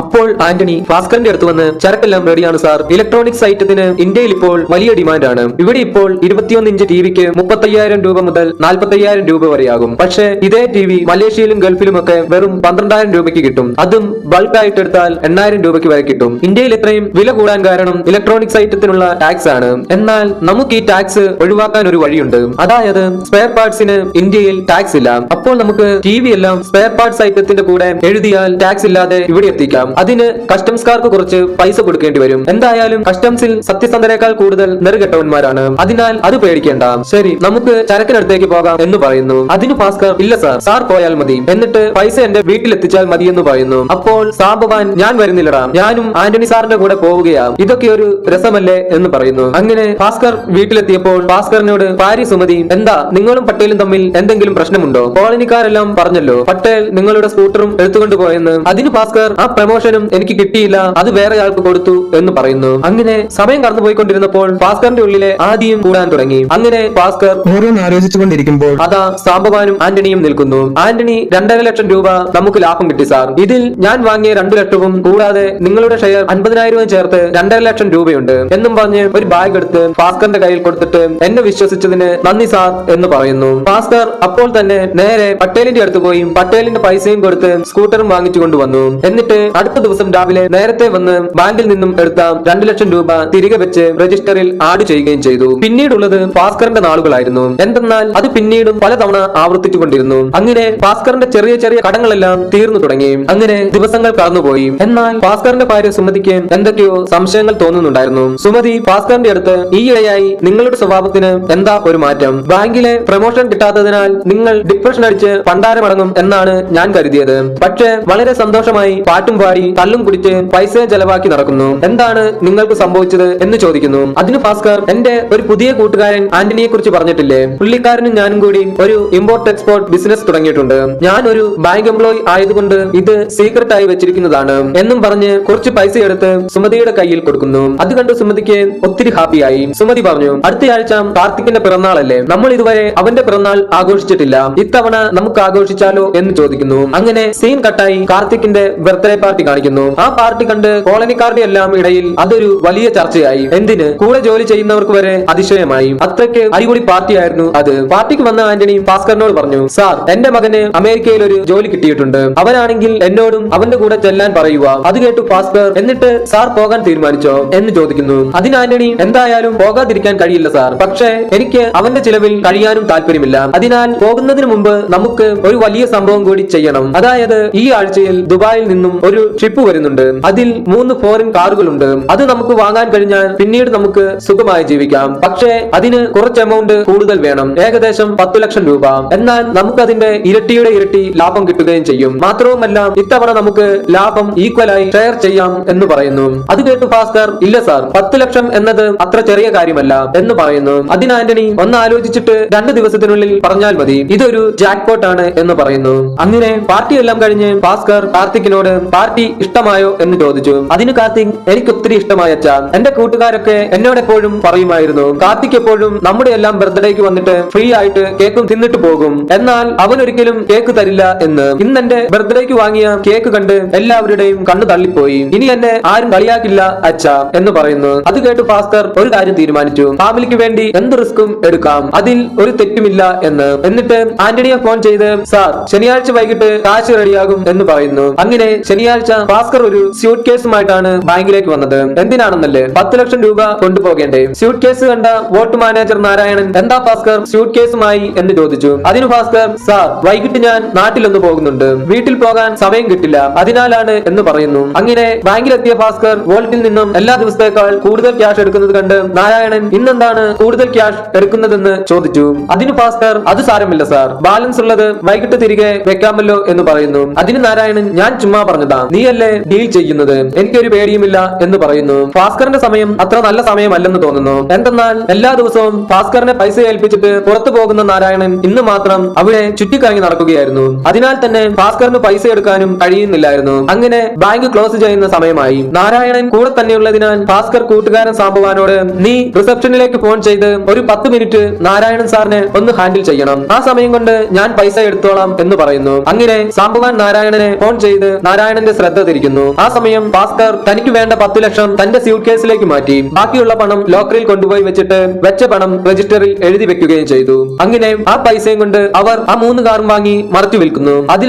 അപ്പോൾ ആന്റണി ഭാസ്കറിന്റെ അടുത്ത് വന്ന്, ചരക്കെല്ലാം റെഡിയാണ് സാർ, ഇലക്ട്രോണിക്സ് ഐറ്റത്തിന് ഇന്ത്യയിൽ ഇപ്പോൾ വലിയ ഡിമാൻഡാണ്. ഇവിടെ ഇപ്പോൾ 21 ഇഞ്ച് ടിവിക്ക് 35,000 രൂപ മുതൽ 45,000 രൂപ വരെയാകും. പക്ഷേ ഇതേ ടിവി മലേഷ്യയിലും ഗൾഫിലുമൊക്കെ വെറും 12,000 രൂപയ്ക്ക് കിട്ടും. അതും ബൾക്ക് ആയിട്ട് എടുത്താൽ 8,000 രൂപയ്ക്ക് വരെ കിട്ടും. ഇന്ത്യയിൽ ഇത്രയും വില കൂടാൻ കാരണം ഇലക്ട്രോണിക്സ് ഐറ്റത്തിനുള്ള ടാക്സ് ആണ്. എന്നാൽ നമുക്ക് ഈ ടാക്സ് ഒഴിവാക്കാൻ ഒരു വഴിയുണ്ട്. അതായത് സ്പെയർ പാർട്സിന് ഇന്ത്യയിൽ ടാക്സ് ഇല്ല. അപ്പോൾ നമുക്ക് ടിവി എല്ലാം സ്പെയർ പാർട്സ് ഐറ്റത്തിന്റെ കൂടെ എഴുതിയാൽ ടാക്സ് ഇല്ലാതെ ഇവിടെ എത്തിക്കാം. അതിന് കസ്റ്റംസ്കാർക്ക് കുറച്ച് പൈസ കൊടുക്കേണ്ടി വരും. എന്തായാലും കസ്റ്റംസിൽ സത്യസന്ധനേക്കാൾ കൂടുതൽ നെറുകെട്ടവന്മാരാണ്. അതിനാൽ അത് പേടിക്കേണ്ട. ശരി, നമുക്ക് ചരക്കിനടുത്തേക്ക് പോകാം എന്ന് പറയുന്നു. അതിന് ഭാസ്കർ, ഇല്ല സാർ, സാർ പോയാൽ മതി, എന്നിട്ട് പൈസ എന്റെ വീട്ടിലെത്തിച്ചാൽ മതി എന്ന് പറയുന്നു. അപ്പോൾ സാംബവാൻ, ഞാൻ വരുന്നില്ലടാ, ഞാനും ആന്റണി സാറിന്റെ കൂടെ പോവുകയാ, ഇതൊക്കെ ഒരു രസമല്ലേ എന്ന് പറയുന്നു. അങ്ങനെ ഭാസ്കർ വീട്ടിലെത്തിയപ്പോൾ ഭാസ്കറിനോട് ഭാര്യ സുമതി, എന്താ നിങ്ങളും പട്ടേലും തമ്മിൽ എന്തെങ്കിലും പ്രശ്നമുണ്ടോ? കോളനിക്കാരെല്ലാം പറഞ്ഞല്ലോ പട്ടേൽ നിങ്ങളുടെ സ്കൂട്ടറും എടുത്തുകൊണ്ട് പോയെന്ന്. അതിന് ഭാസ്കർ, ആ പ്രമോഷനും എനിക്ക് കിട്ടിയില്ല, അത് വേറെ ആൾക്ക് കൊടുത്തു എന്ന് പറയുന്നു. അങ്ങനെ സമയം കടന്നു പോയിക്കൊണ്ടിരുന്നപ്പോൾ ഭാസ്കറിന്റെ ഉള്ളിലെ ആദിയും കൂടാൻ തുടങ്ങി. അങ്ങനെ ഭാസ്കർ ഓരോന്ന് ആലോചിച്ചുകൊണ്ടിരിക്കുമ്പോൾ അതാ സാംബവാനും ആന്റണിയും നിൽക്കുന്നു. ആന്റണി, 2.5 ലക്ഷം രൂപ നമുക്ക് ലാഭം കിട്ടി സാർ. ഇതിൽ ഞാൻ വാങ്ങിയ 2 ലക്ഷവും കൂടാതെ നിങ്ങളുടെ ഷെയർ 50,000 ചേർത്ത് 2.5 ലക്ഷം രൂപയുണ്ട് എന്നും പറഞ്ഞ് ഒരു ബാഗ് എടുത്ത് ഭാസ്കറിന്റെ കയ്യിൽ കൊടുത്തിട്ട്, എന്നെ വിശ്വസിച്ചതിന് നന്ദി സാർ എന്ന് പറയുന്നു. ഭാസ്കർ അപ്പോൾ തന്നെ നേരെ പട്ടേലിന്റെ അടുത്ത് പോയി പട്ടേലിന്റെ പൈസയും കൊടുത്ത് സ്കൂട്ടറും വാങ്ങിച്ചു കൊണ്ടുവന്നു. എന്നിട്ട് അടുത്ത ദിവസം രാവിലെ നേരത്തെ വന്ന് ബാങ്കിൽ നിന്നും എടുത്ത 2 ലക്ഷം രൂപ തിരികെ വെച്ച് രജിസ്റ്ററിൽ ആഡ് ചെയ്യുകയും ചെയ്തു. പിന്നീടുള്ളത് ഭാസ്കറിന്റെ നാളുകളായിരുന്നു. എന്തെന്നാൽ അത് പിന്നീടും പലതവണ ആവർത്തിച്ചുകൊണ്ടിരുന്നു. അങ്ങനെ ഭാസ്കറിന്റെ ചെറിയ ചെറിയ കടങ്ങളെല്ലാം തീർന്നു തുടങ്ങി. അങ്ങനെ ദിവസങ്ങൾ കടന്നുപോയി. എന്നാൽ ഭാസ്കറിന്റെ ഭാര്യ സുമതിക്ക് എന്തൊക്കെയോ സംശയങ്ങൾ തോന്നുന്നുണ്ടായിരുന്നു. സുമതി ഭാസ്കറിന്റെ അടുത്ത്, ഈയിടെയായി നിങ്ങളുടെ സ്വഭാവത്തിന് എന്താ ഒരു മാറ്റം? ബാങ്കിലെ പ്രമോഷൻ കിട്ടാത്തതിനാൽ നിങ്ങൾ ഡിപ്രഷൻ അടിച്ച് പണ്ടാരമടങ്ങും എന്നാണ് ഞാൻ കരുതിയത്. പക്ഷേ വളരെ സന്തോഷമായി പാട്ടും പാടി കള്ളും കുടിച്ച് പൈസ ചെലവാക്കി നടക്കുന്നു. എന്താണ് നിങ്ങൾക്ക് സംഭവിച്ചത് എന്ന് ചോദിക്കുന്നു. അതിന് ഭാസ്കർ, എന്റെ ഒരു പുതിയ കൂട്ടുകാരൻ ആന്റണിയെ കുറിച്ച് പറഞ്ഞിട്ടില്ലേ, പുള്ളിക്കാരനും ഞാനും കൂടി ഒരു ഇമ്പോർട്ട് എക്സ്പോർട്ട് ബിസിനസ് തുടങ്ങിയിട്ടുണ്ട്. ഞാൻ ഒരു ബാങ്ക് എംപ്ലോയി ആയതുകൊണ്ട് ഇത് സീക്രട്ട് ആയി വെച്ചിരിക്കുന്നതാണ് എന്നും പറഞ്ഞ് കുറച്ച് പൈസ എടുത്ത് സുമതിയുടെ കയ്യിൽ കൊടുക്കുന്നു. അത് കണ്ട് സുമതിക്ക് ഒത്തിരി ഹാപ്പിയായി. സുമതി പറഞ്ഞു, അടുത്തയാഴ്ച കാർത്തിക്കിന്റെ പിറന്നാളല്ലേ, നമ്മൾ ഇതുവരെ അവന്റെ പിറന്നാൾ ആഘോഷിച്ചിട്ടില്ല, ഇത്തവണ നമുക്ക് ആഘോഷിച്ചാലോ എന്ന് ചോദിക്കുന്നു. അങ്ങനെ സീൻ കട്ടായി കാർത്തിക്കിന്റെ ബർത്ത്ഡേ പാർട്ടി കാണിക്കുന്നു. ആ പാർട്ടി കണ്ട് കോളനിക്കാരുടെ എല്ലാം ഇടയിൽ അതൊരു വലിയ ചർച്ചയായി. എന്തിന്, കൂടെ ജോലി ചെയ്യുന്നവർക്ക് വരെ അതിശയമായി. അത്രയ്ക്ക് അടിപൊളി പാർട്ടിയായിരുന്നു അത്. പാർട്ടിക്ക് വന്ന ആന്റണി ഭാസ്കറിനോട് പറഞ്ഞു, സാർ, എന്റെ മകന് അമേരിക്കയിൽ ഒരു ജോലി കിട്ടിയിട്ടുണ്ട്, അവനാണെങ്കിൽ എന്നോടും അവന്റെ കൂടെ ചെല്ലാൻ പറയുക. അത് കേട്ടു ഭാസ്കർ, എന്നിട്ട് സാർ പോകാൻ തീരുമാനിച്ചോ എന്ന് ചോദിക്കുന്നു. അതിന് ആന്റണി, എന്തായാലും പോകാതിരിക്കാൻ കഴിയില്ല സാർ, പക്ഷേ എനിക്ക് അവന്റെ ചിലവിൽ കഴിയാനും താല്പര്യമില്ല. അതിനാൽ പോകുന്നതിന് മുമ്പ് നമുക്ക് ഒരു വലിയ സംഭവം കൂടി ചെയ്യണം. അതായത് ഈ ആഴ്ചയിൽ ദുബായിൽ നിന്നും ഒരു ഷിപ്പ് വരുന്നുണ്ട്. അതിൽ 3 ഫോറിൻ കാറുകളുണ്ട്. അത് നമുക്ക് വാങ്ങാൻ കഴിഞ്ഞാൽ പിന്നീട് നമുക്ക് സുഖമായി ജീവിക്കാം. പക്ഷേ അതിന് കുറച്ച് എമൗണ്ട് കൂടുതൽ വേണം, ഏകദേശം 10 ലക്ഷം രൂപ. എന്നാൽ നമുക്ക് അതിന്റെ ഇരട്ടിയുടെ ഇരട്ടി ലാഭം കിട്ടുകയും ചെയ്യും. മാത്രവുമല്ല ഇത്തവണ നമുക്ക് ലാഭം ഈക്വലായി ഷെയർ ചെയ്യാം എന്ന് പറയുന്നു. അത് കേട്ടു ഭാസ്കർ, ഇല്ല സാർ, 10 ലക്ഷം എന്നത് അത്ര ചെറിയ കാര്യമല്ല എന്ന് പറയുന്നു. അതിന് ആന്റണി, ഒന്ന് ആലോചിച്ചിട്ട് 2 ദിവസത്തിനുള്ളിൽ പറഞ്ഞാൽ മതി, ഇതൊരു ജാക്ക്പോട്ട് ആണ് എന്ന് പറയുന്നു. അങ്ങനെ പാർട്ടി എല്ലാം കഴിഞ്ഞ് ഭാസ്കർ കാർത്തിക്കിനോട് പാർട്ടി ഇഷ്ടമായോ എന്ന് ചോദിച്ചു. അതിന് കാർത്തിക്, എനിക്ക് ഒത്തിരി ഇഷ്ടമായ അച്ഛാ, എന്റെ കൂട്ടുകാരൊക്കെ എന്നോട് എപ്പോഴും പറയുമായിരുന്നു, കാർത്തിക് എപ്പോഴും നമ്മുടെ എല്ലാം ബർത്ത്ഡേക്ക് വന്നിട്ട് ഫ്രീ ആയിട്ട് കേക്കും തിന്നിട്ട് പോകും, എന്നാൽ അവൻ ഒരിക്കലും കേക്ക് തരില്ല എന്ന്. ഇന്ന് എന്റെ ബർത്ത്ഡേക്ക് വാങ്ങിയ കേക്ക് കണ്ട് എല്ലാവരുടെയും കണ്ണു തള്ളിപ്പോയി, ഇനി എന്നെ ആരും കളിയാക്കില്ല അച്ഛാ എന്ന് പറയുന്നു. അത് കേട്ട് ഭാസ്കർ ഒരു കാര്യം തീരുമാനിച്ചു, ഫാമിലിക്ക് വേണ്ടി എന്ത് റിസ്കും എടുക്കാം, അതിൽ ഒരു തെറ്റുമില്ല എന്ന്. എന്നിട്ട് ആന്റണിയെ ഫോൺ ചെയ്ത്, സാർ, ശനിയാഴ്ച വൈകിട്ട് കാശ് റെഡിയാകും എന്ന് പറയുന്നു. അങ്ങനെ ശനിയാഴ്ച ഭാസ്കർ ഒരു സ്യൂട്ട് കേസുമായിട്ടാണ് ബാങ്കിലേക്ക് വന്നത്. എന്തിനാണെന്നല്ലേ, 10 ലക്ഷം രൂപ കൊണ്ടുപോകേണ്ടേ. സ്യൂട്ട് കേസ് കണ്ട വോട്ട് മാനേജർ നാരായണൻ, എന്താ ഭാസ്കർ സ്യൂട്ട് കേസുമായി എന്ന് ചോദിച്ചു. അതിന് ഭാസ്കർ, സാർ, വൈകിട്ട് ഞാൻ നാട്ടിലൊന്ന് പോകുന്നുണ്ട്, വീട്ടിൽ പോകാൻ സമയം കിട്ടില്ല, അതിനാലാണ് എന്ന് പറയുന്നു. അങ്ങനെ ബാങ്കിലെത്തിയ ഭാസ്കർ വോൾട്ടിൽ നിന്നും എല്ലാ ദിവസത്തേക്കാൾ കൂടുതൽ ക്യാഷ് എടുക്കുന്നത് കണ്ട് നാരായണൻ, ഇന്നെന്താണ് കൂടുതൽ ക്യാഷ് എടുക്കുന്നതെന്ന് ചോദിച്ചു. അതിന് ഭാസ്കർ, അത് സാരമില്ല സാർ, ബാലൻസ് ഉള്ളത് വൈകിട്ട് തിരികെ വെക്കാമല്ലോ എന്ന് പറയുന്നു. അതിന് നാരായണൻ, ഞാൻ ചുമ്മാ പറഞ്ഞതാ, നീയല്ലേ ഡീൽ ചെയ്യുന്നത്, എനിക്കൊരു പേടിയുമില്ല എന്ന് പറയുന്നു. ഭാസ്കറിന്റെ സമയം അത്ര നല്ല സമയമല്ലെന്ന് തോന്നുന്നു. എന്തെന്നാൽ എല്ലാ ദിവസവും ഭാസ്കറിനെ പൈസ ഏൽപ്പിച്ചിട്ട് പുറത്തു പോകുന്ന നാരായണൻ ഇന്ന് മാത്രം അവിടെ ചുറ്റിക്കറങ്ങി നടക്കുകയായിരുന്നു. അതിനാൽ തന്നെ ഭാസ്കറിന് പൈസ എടുക്കാനും കഴിയുന്നില്ലായിരുന്നു. അങ്ങനെ ബാങ്ക് ക്ലോസ് ചെയ്യുന്ന സമയമായി. നാരായണൻ കൂടെ തന്നെയുള്ളതിനാൽ ഭാസ്കർ കൂട്ടുകാരൻ സാമ്പവാനോട്, നീ റിസപ്ഷനിലേക്ക് ഫോൺ ചെയ്ത് ഒരു 10 മിനിറ്റ് നാരായണൻ സാറിനെ ഒന്ന് ഹാൻഡിൽ ചെയ്യണം, ആ സമയം കൊണ്ട് ഞാൻ പൈസ എടുത്തോളാം എന്ന് പറയുന്നു. അങ്ങനെ സാമ്പവാൻ നാരായണനെ ഫോൺ ചെയ്ത് നാരായണന്റെ ശ്രദ്ധ തിരിക്കുന്നു. ആ സമയം ഭാസ്കർ തനിക്ക് വേണ്ട 10 ലക്ഷം തന്റെ സ്യൂട്ട് കേസിലേക്ക് മാറ്റി ബാക്കിയുള്ള പണം ലോക്കറിൽ കൊണ്ടുപോയി വെച്ചിട്ട് വെച്ച പണം രജിസ്റ്ററിൽ എഴുതി വെക്കുകയും ചെയ്തു. അങ്ങനെ ആ പൈസയും കൊണ്ട് അവർ ആ 3 കാറും വാങ്ങി മറച്ചു വിൽക്കുന്നു. അതിൽ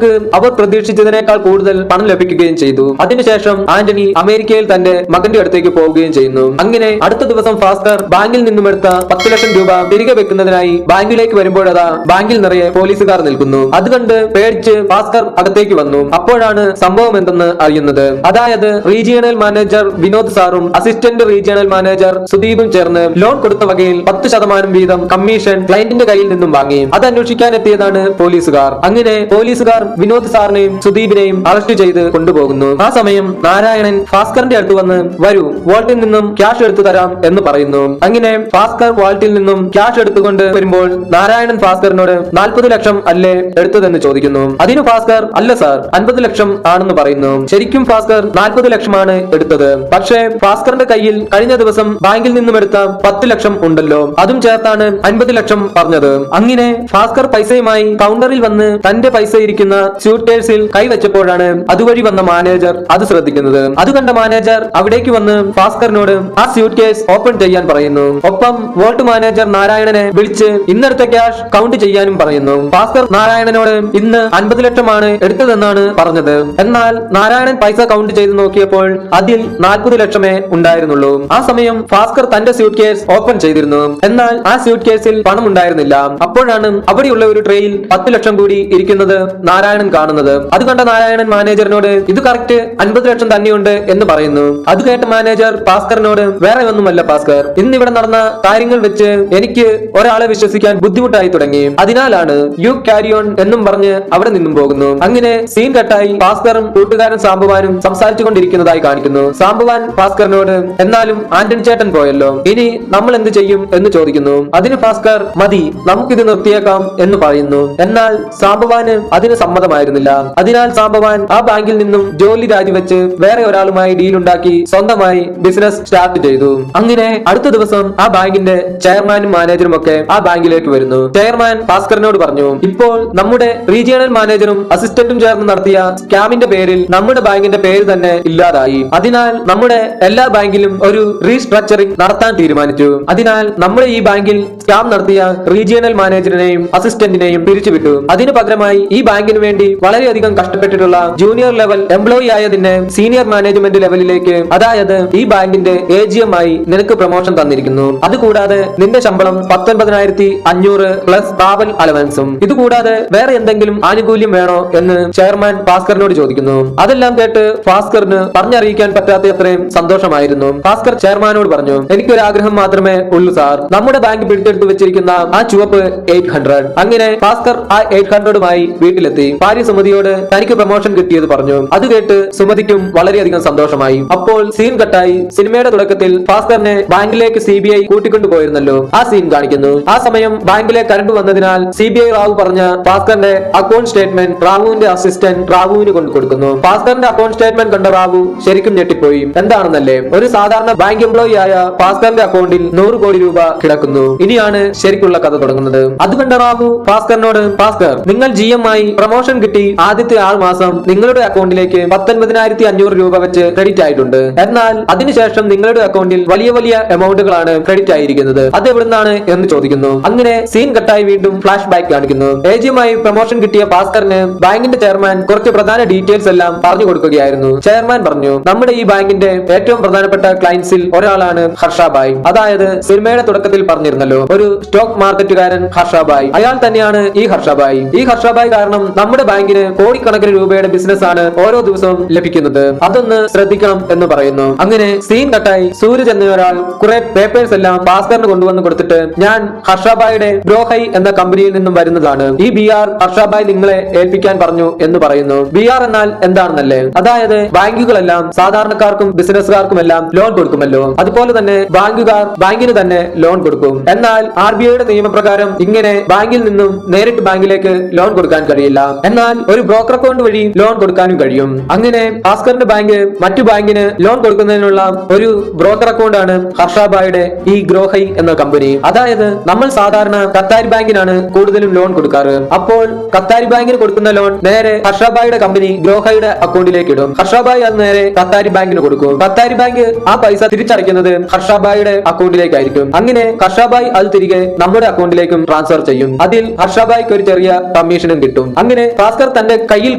അവർ പ്രതീക്ഷിച്ചതിനേക്കാൾ കൂടുതൽ പണം ലഭിക്കുകയും ചെയ്തു. അതിനുശേഷം ആന്റണി അമേരിക്കയിൽ തന്റെ മകന്റെ അടുത്തേക്ക് പോവുകയും ചെയ്യുന്നു. അങ്ങനെ അടുത്ത ദിവസം ഭാസ്കർ ബാങ്കിൽ നിന്നും എടുത്ത 10 ലക്ഷം രൂപ തിരികെ വെക്കുന്നതിനായി ബാങ്കിലേക്ക് വരുമ്പോഴതാ ബാങ്കിൽ നിറയെ പോലീസുകാർ നിൽക്കുന്നു. അത് കണ്ട് പേടിച്ച് ഭാസ്കർ അകത്തേക്ക് വന്നു. അപ്പോഴാണ് സംഭവം എന്തെന്ന് അറിയുന്നത്. അതായത് റീജിയണൽ മാനേജർ വിനോദ് സാറും അസിസ്റ്റന്റ് റീജിയണൽ മാനേജർ സുദീപും ചേർന്ന് ലോൺ കൊടുത്ത വകയിൽ 10% വീതം കമ്മീഷൻ ക്ലയന്റിന്റെ കയ്യിൽ നിന്നും വാങ്ങി. അത് അന്വേഷിക്കാൻ എത്തിയതാണ് പോലീസുകാർ. അങ്ങനെ പോലീസുകാർ വിനോദ് സാറിനെയും സുദീപിനെയും അറസ്റ്റ് ചെയ്ത് കൊണ്ടുപോകുന്നു. ആ സമയം നാരായണൻ ഭാസ്കറിന്റെ അടുത്ത് വന്ന്, വരൂ, വാൾട്ടിൽ നിന്നും ക്യാഷ് എടുത്തു തരാം എന്ന് പറയുന്നു. അങ്ങനെ ഭാസ്കർ വാൾട്ടിൽ നിന്നും ക്യാഷ് എടുത്തുകൊണ്ട് വരുമ്പോൾ നാരായണൻ ഭാസ്കറിനോട് 40 ലക്ഷം അല്ലേ എടുത്തതെന്ന് ചോദിക്കുന്നു. അതിന് ഭാസ്കർ, അല്ല സാർ, 50 ലക്ഷം ആണെന്ന് പറയുന്നു. ശരിക്കും ഭാസ്കർ 40 ലക്ഷമാണ് എടുത്തത്. പക്ഷേ ഭാസ്കറിന്റെ കയ്യിൽ കഴിഞ്ഞ ദിവസം ബാങ്കിൽ നിന്നും എടുത്ത 10 ലക്ഷം ഉണ്ടല്ലോ, അതും ചേർത്താണ് 50 ലക്ഷം പറഞ്ഞത്. അങ്ങനെ ഭാസ്കർ പൈസയുമായി കൗണ്ടറിൽ വന്ന് തന്റെ പൈസ ഇരിക്കുന്ന സ്യൂട്ട് കേസിൽ കൈവച്ചപ്പോഴാണ് അതുവഴി വന്ന മാനേജർ അത് ശ്രദ്ധിക്കുന്നത്. അത് കണ്ട മാനേജർ അവിടേക്ക് വന്ന് ഭാസ്കറിനോട് ആ സ്യൂട്ട് കേസ് ഓപ്പൺ ചെയ്യാൻ പറയുന്നു. ഒപ്പം വോൾട്ട് മാനേജർ നാരായണനെ വിളിച്ച് ഇന്നെടുത്ത ക്യാഷ് കൗണ്ട് ചെയ്യാനും പറയുന്നു. ഭാസ്കർ നാരായണനോട് ഇന്ന് 50 ലക്ഷമാണ് എടുത്തതെന്നാണ് പറഞ്ഞത്. എന്നാൽ നാരായണൻ പൈസ കൗണ്ട് ചെയ്ത് നോക്കിയപ്പോൾ അതിൽ 40 ലക്ഷമേ ഉണ്ടായിരുന്നുള്ളൂ. ആ സമയം ഭാസ്കർ തന്റെ സ്യൂട്ട് കേസ് ഓപ്പൺ ചെയ്തിരുന്നു. എന്നാൽ ആ സ്യൂട്ട് കേസിൽ പണം ഉണ്ടായിരുന്നില്ല. അപ്പോഴാണ് അവിടെയുള്ള ഒരു ട്രേയിൽ 10 ലക്ഷം കൂടി ഇരിക്കുന്നത് നാരായണൻ കാണുന്നത്. അത് കണ്ട നാരായണൻ മാനേജറിനോട് ഇത് കറക്റ്റ് 50 ലക്ഷം തന്നെയുണ്ട് എന്ന് പറയുന്നു. അത് കേട്ട മാനേജർ ഭാസ്കറിനോട്, വേറെ ഒന്നുമല്ല ഭാസ്കർ, ഇന്നിവിടെ നടന്ന കാര്യങ്ങൾ വെച്ച് എനിക്ക് ഒരാളെ വിശ്വസിക്കാൻ ബുദ്ധിമുട്ടായി തുടങ്ങി, അതിനാലാണ് യു ക്യാരി ഓൺ എന്നും പറഞ്ഞ് അവിടെ നിന്നും പോകുന്നു. അങ്ങനെ സീൻ കട്ടായി ഭാസ്കറും കൂട്ടുകാരൻ സാംബവാനും സംസാരിച്ചു കൊണ്ടിരിക്കുന്നതായി കാണിക്കുന്നു. സാംബവാൻ ഭാസ്കറിനോട് എന്നാലും ആന്റണി ചേട്ടൻ പോയല്ലോ, ഇനി നമ്മൾ എന്ത് ചെയ്യും എന്ന് ചോദിക്കുന്നു. അതിന് ഭാസ്കർ മതി, നമുക്കിത് നിർത്തിയേക്കാം എന്ന് പറയുന്നു. എന്നാൽ സാംബവാന് അതിന് സമ്മതമായിരുന്നില്ല. അതിനാൽ സാംബവാൻ ആ ബാങ്കിൽ നിന്നും ജോലി രാജിവെച്ച് വേറെ ഒരാളുമായി ഡീൽ ഉണ്ടാക്കി സ്വന്തമായി ബിസിനസ് സ്റ്റാർട്ട് ചെയ്തു. അങ്ങനെ അടുത്ത ദിവസം ആ ബാങ്കിന്റെ ചെയർമാനും മാനേജറും ഒക്കെ ആ ബാങ്കിലേക്ക് വരുന്നു. ചെയർമാൻ ഭാസ്കറിനോട് പറഞ്ഞു, ഇപ്പോൾ നമ്മുടെ റീജിയണൽ മാനേജറും അസിസ്റ്റന്റും ചേർന്ന് നടത്തിയ സ്കാമിന്റെ പേരിൽ നമ്മുടെ ബാങ്കിന്റെ പേര് തന്നെ ഇല്ലാതായി. അതിനാൽ നമ്മുടെ എല്ലാ ബാങ്കിലും ഒരു റീസ്ട്രക്ചറിംഗ് നടത്താൻ തീരുമാനിച്ചു. അതിനാൽ നമ്മുടെ ഈ ബാങ്കിൽ സ്കാം നടത്തിയ റീജിയണൽ മാനേജറിനെയും അസിസ്റ്റന്റിനെയും പിരിച്ചുവിട്ടു. അതിനു പകരമായി ഈ ബാങ്കിന് വേണ്ടി വളരെയധികം കഷ്ടപ്പെട്ടിട്ടുള്ള ജൂനിയർ ലെവൽ എംപ്ലോയി ആയതിനെ സീനിയർ മാനേജ്മെന്റ് ലെവലിലേക്ക്, അതായത് ഈ ബാങ്കിന്റെ AGM ആയി നിനക്ക് പ്രൊമോഷൻ തന്നിരിക്കുന്നു. അതുകൂടാതെ നിന്റെ ശമ്പളം 19,500 പ്ലസ് ട്രാവൽ അലവൻസും. ഇതുകൂടാതെ വേറെ എന്തെങ്കിലും ആനുകൂല്യം വേണോ എന്ന് ചെയർമാൻ ഭാസ്കറിനോട് ചോദിക്കുന്നു. അതെല്ലാം കേട്ട് ഭാസ്കറിന് പറഞ്ഞറിയിക്കാൻ പറ്റാത്ത അത്രയും സന്തോഷമായിരുന്നു. ഭാസ്കർ ചെയർമാനോട് പറഞ്ഞു, എനിക്കൊരു ആഗ്രഹം മാത്രമേ ഉള്ളൂ സാർ, നമ്മുടെ ബാങ്ക് പിടിച്ചെടുത്ത് വെച്ചിരിക്കുന്ന ആ ചുവപ്പ് 800. അങ്ങനെ ഭാസ്കർ ആ 800മായി വീട്ടിലെത്തി ഭാര്യ സുമതിയോട് തനിക്ക് പ്രൊമോഷൻ കിട്ടിയത് പറഞ്ഞു. അത് കേട്ട് സുമതിക്കും വളരെയധികം സന്തോഷമായി. അപ്പോൾ സീൻ കട്ടായി സിനിമയുടെ തുടക്കത്തിൽ ഭാസ്കറിനെ ബാങ്കിലേക്ക് CBI കൂട്ടിക്കൊണ്ടുപോയിരുന്നല്ലോ, ആ സീൻ കാണിക്കുന്നു. ആ സമയം ബാങ്കിലെ കറണ്ട് വന്നതിനാൽ CBI റാവു പറഞ്ഞ ഭാസ്കറിന്റെ അക്കൗണ്ട് സ്റ്റേറ്റ്മെന്റ് റാവുവിന്റെ അസിസ്റ്റന്റ് റാവുവിന് കൊണ്ടു കൊടുക്കുന്നു. ഭാസ്കറിന്റെ അക്കൗണ്ട് സ്റ്റേറ്റ്മെന്റ് കണ്ട റാവു ശരിക്കും ഞെട്ടിപ്പോയി. എന്താണെന്നല്ലേ, ഒരു സാധാരണ ബാങ്ക് എംപ്ലോയി ആയ ഭാസ്കറിന്റെ അക്കൗണ്ടിൽ 100 കോടി രൂപ കിടക്കുന്നു. ഇനിയാണ് ശരിക്കുള്ള കഥ തുടങ്ങുന്നത്. അത് കണ്ട റാവു ഭാസ്കറിനോട്, ഭാസ്കർ, നിങ്ങൾ GM ആയി പ്രൊമോഷൻ കിട്ടി ആദ്യത്തെ 6 മാസം നിങ്ങളുടെ അക്കൗണ്ടിലേക്ക് 19,500 രൂപ വെച്ച് ക്രെഡിറ്റ് ആയിട്ടുണ്ട്. എന്നാൽ അതിനുശേഷം നിങ്ങളുടെ അക്കൗണ്ടിൽ വലിയ വലിയ എമൗണ്ടുകളാണ് ക്രെഡിറ്റ് ആയിരിക്കുന്നത്. അത് എവിടുന്നാണ് എന്ന് ചോദിക്കുന്നു. അങ്ങനെ സീൻ കട്ടായി വീണ്ടും ഫ്ലാഷ് ബാക്ക് കാണിക്കുന്നു. AGM ആയി പ്രൊമോഷൻ കിട്ടിയ ഭാസ്കറിന് ബാങ്കിന്റെ ചെയർമാൻ കുറച്ച് പ്രധാന ഡീറ്റെയിൽസ് എല്ലാം പറഞ്ഞു കൊടുക്കുകയായിരുന്നു. ചെയർമാൻ പറഞ്ഞു, നമ്മുടെ ഈ ബാങ്കിന്റെ ഏറ്റവും പ്രധാനപ്പെട്ട ക്ലയന്റ്സിൽ ഒരാളാണ് ഹർഷാബായ്. അതായത് സിനിമയുടെ തുടക്കത്തിൽ പറഞ്ഞിരുന്നല്ലോ, ഒരു സ്റ്റോക്ക് മാർക്കറ്റുകാരൻ ഹർഷാബായ്. അയാൾ തന്നെയാണ് ഈ ഹർഷാബായ്. ഈ ഹർഷാബായ് കാരണം നമ്മുടെ ബാങ്കിന് കോടിക്കണക്കിന് രൂപയുടെ ബിസിനസ് ആണ് ഓരോ ദിവസവും ലഭിക്കുന്നത്. അതൊന്ന് ശ്രദ്ധിക്കണം എന്ന് പറയുന്നു. അങ്ങനെ സീൻ കട്ടായി സൂരജ് എന്ന ഒരാൾ കുറെ പേപ്പേഴ്സ് എല്ലാം ഭാസ്കറിന് കൊണ്ടുവന്ന് കൊടുത്തിട്ട്, ഞാൻ ഹർഷാബായുടെ ബ്രോഹൈ എന്ന കമ്പനിയിൽ നിന്നും വരുന്നതാണ്. ഈ BR ഹർഷാബായ് നിങ്ങളെ ഏൽപ്പിക്കാൻ പറഞ്ഞു എന്ന് പറയുന്നു. BR എന്നാൽ എന്താണെന്നല്ലേ, അതായത് ബാങ്കുകളെല്ലാം സാധാരണക്കാർക്കും ബിസിനസ്സുകാർക്കും എല്ലാം ലോൺ കൊടുക്കുമല്ലോ, അതുപോലെ തന്നെ ബാങ്കുകാർ ബാങ്കിന് തന്നെ ലോൺ കൊടുക്കും. എന്നാൽ RBIയുടെ നിയമപ്രകാരം ഇങ്ങനെ ബാങ്കിൽ നിന്നും നേരിട്ട് ബാങ്കിലേക്ക് ലോൺ കൊടുക്കാൻ കഴിയില്ല. എന്നാൽ ഒരു ബ്രോക്കർ അക്കൗണ്ട് വഴി ലോൺ കൊടുക്കാനും കഴിയും. അങ്ങനെ ഭാസ്കറിന്റെ ബാങ്ക് മറ്റു ബാങ്കിന് ലോൺ കൊടുക്കുന്നതിനുള്ള ഒരു ബ്രോക്കർ അക്കൗണ്ട് ആണ് ഹർഷാബായുടെ ഈ ഗ്രോഹൈ എന്ന കമ്പനി. അതായത് നമ്മൾ സാധാരണ ഖത്താരി ബാങ്കിനാണ് കൂടുതലും ലോൺ കൊടുക്കാറ്. അപ്പോൾ ഖത്താരി ബാങ്കിന് കൊടുക്കുന്ന ലോൺ നേരെ ഹർഷാബായുടെ കമ്പനി ഗ്രോഹൈയുടെ അക്കൗണ്ടിലേക്ക് ഇടും. ഹർഷാബായ് അത് നേരെ ഖത്താരി ബാങ്കിന് കൊടുക്കും. ഖത്താരി ബാങ്ക് ആ പൈസ തിരിച്ചടയ്ക്കുന്നത് ഹർഷാബായുടെ അക്കൗണ്ടിലേക്കായിരിക്കും. അങ്ങനെ ഹർഷാബായ് അത് തിരികെ നമ്മുടെ അക്കൗണ്ടിലേക്കും ട്രാൻസ്ഫർ ചെയ്യും. അതിൽ ഹർഷാബായ്ക്ക് ഒരു ചെറിയ കമ്മീഷനും കിട്ടും. അങ്ങനെ ഭാസ്കർ തന്റെ കയ്യിൽ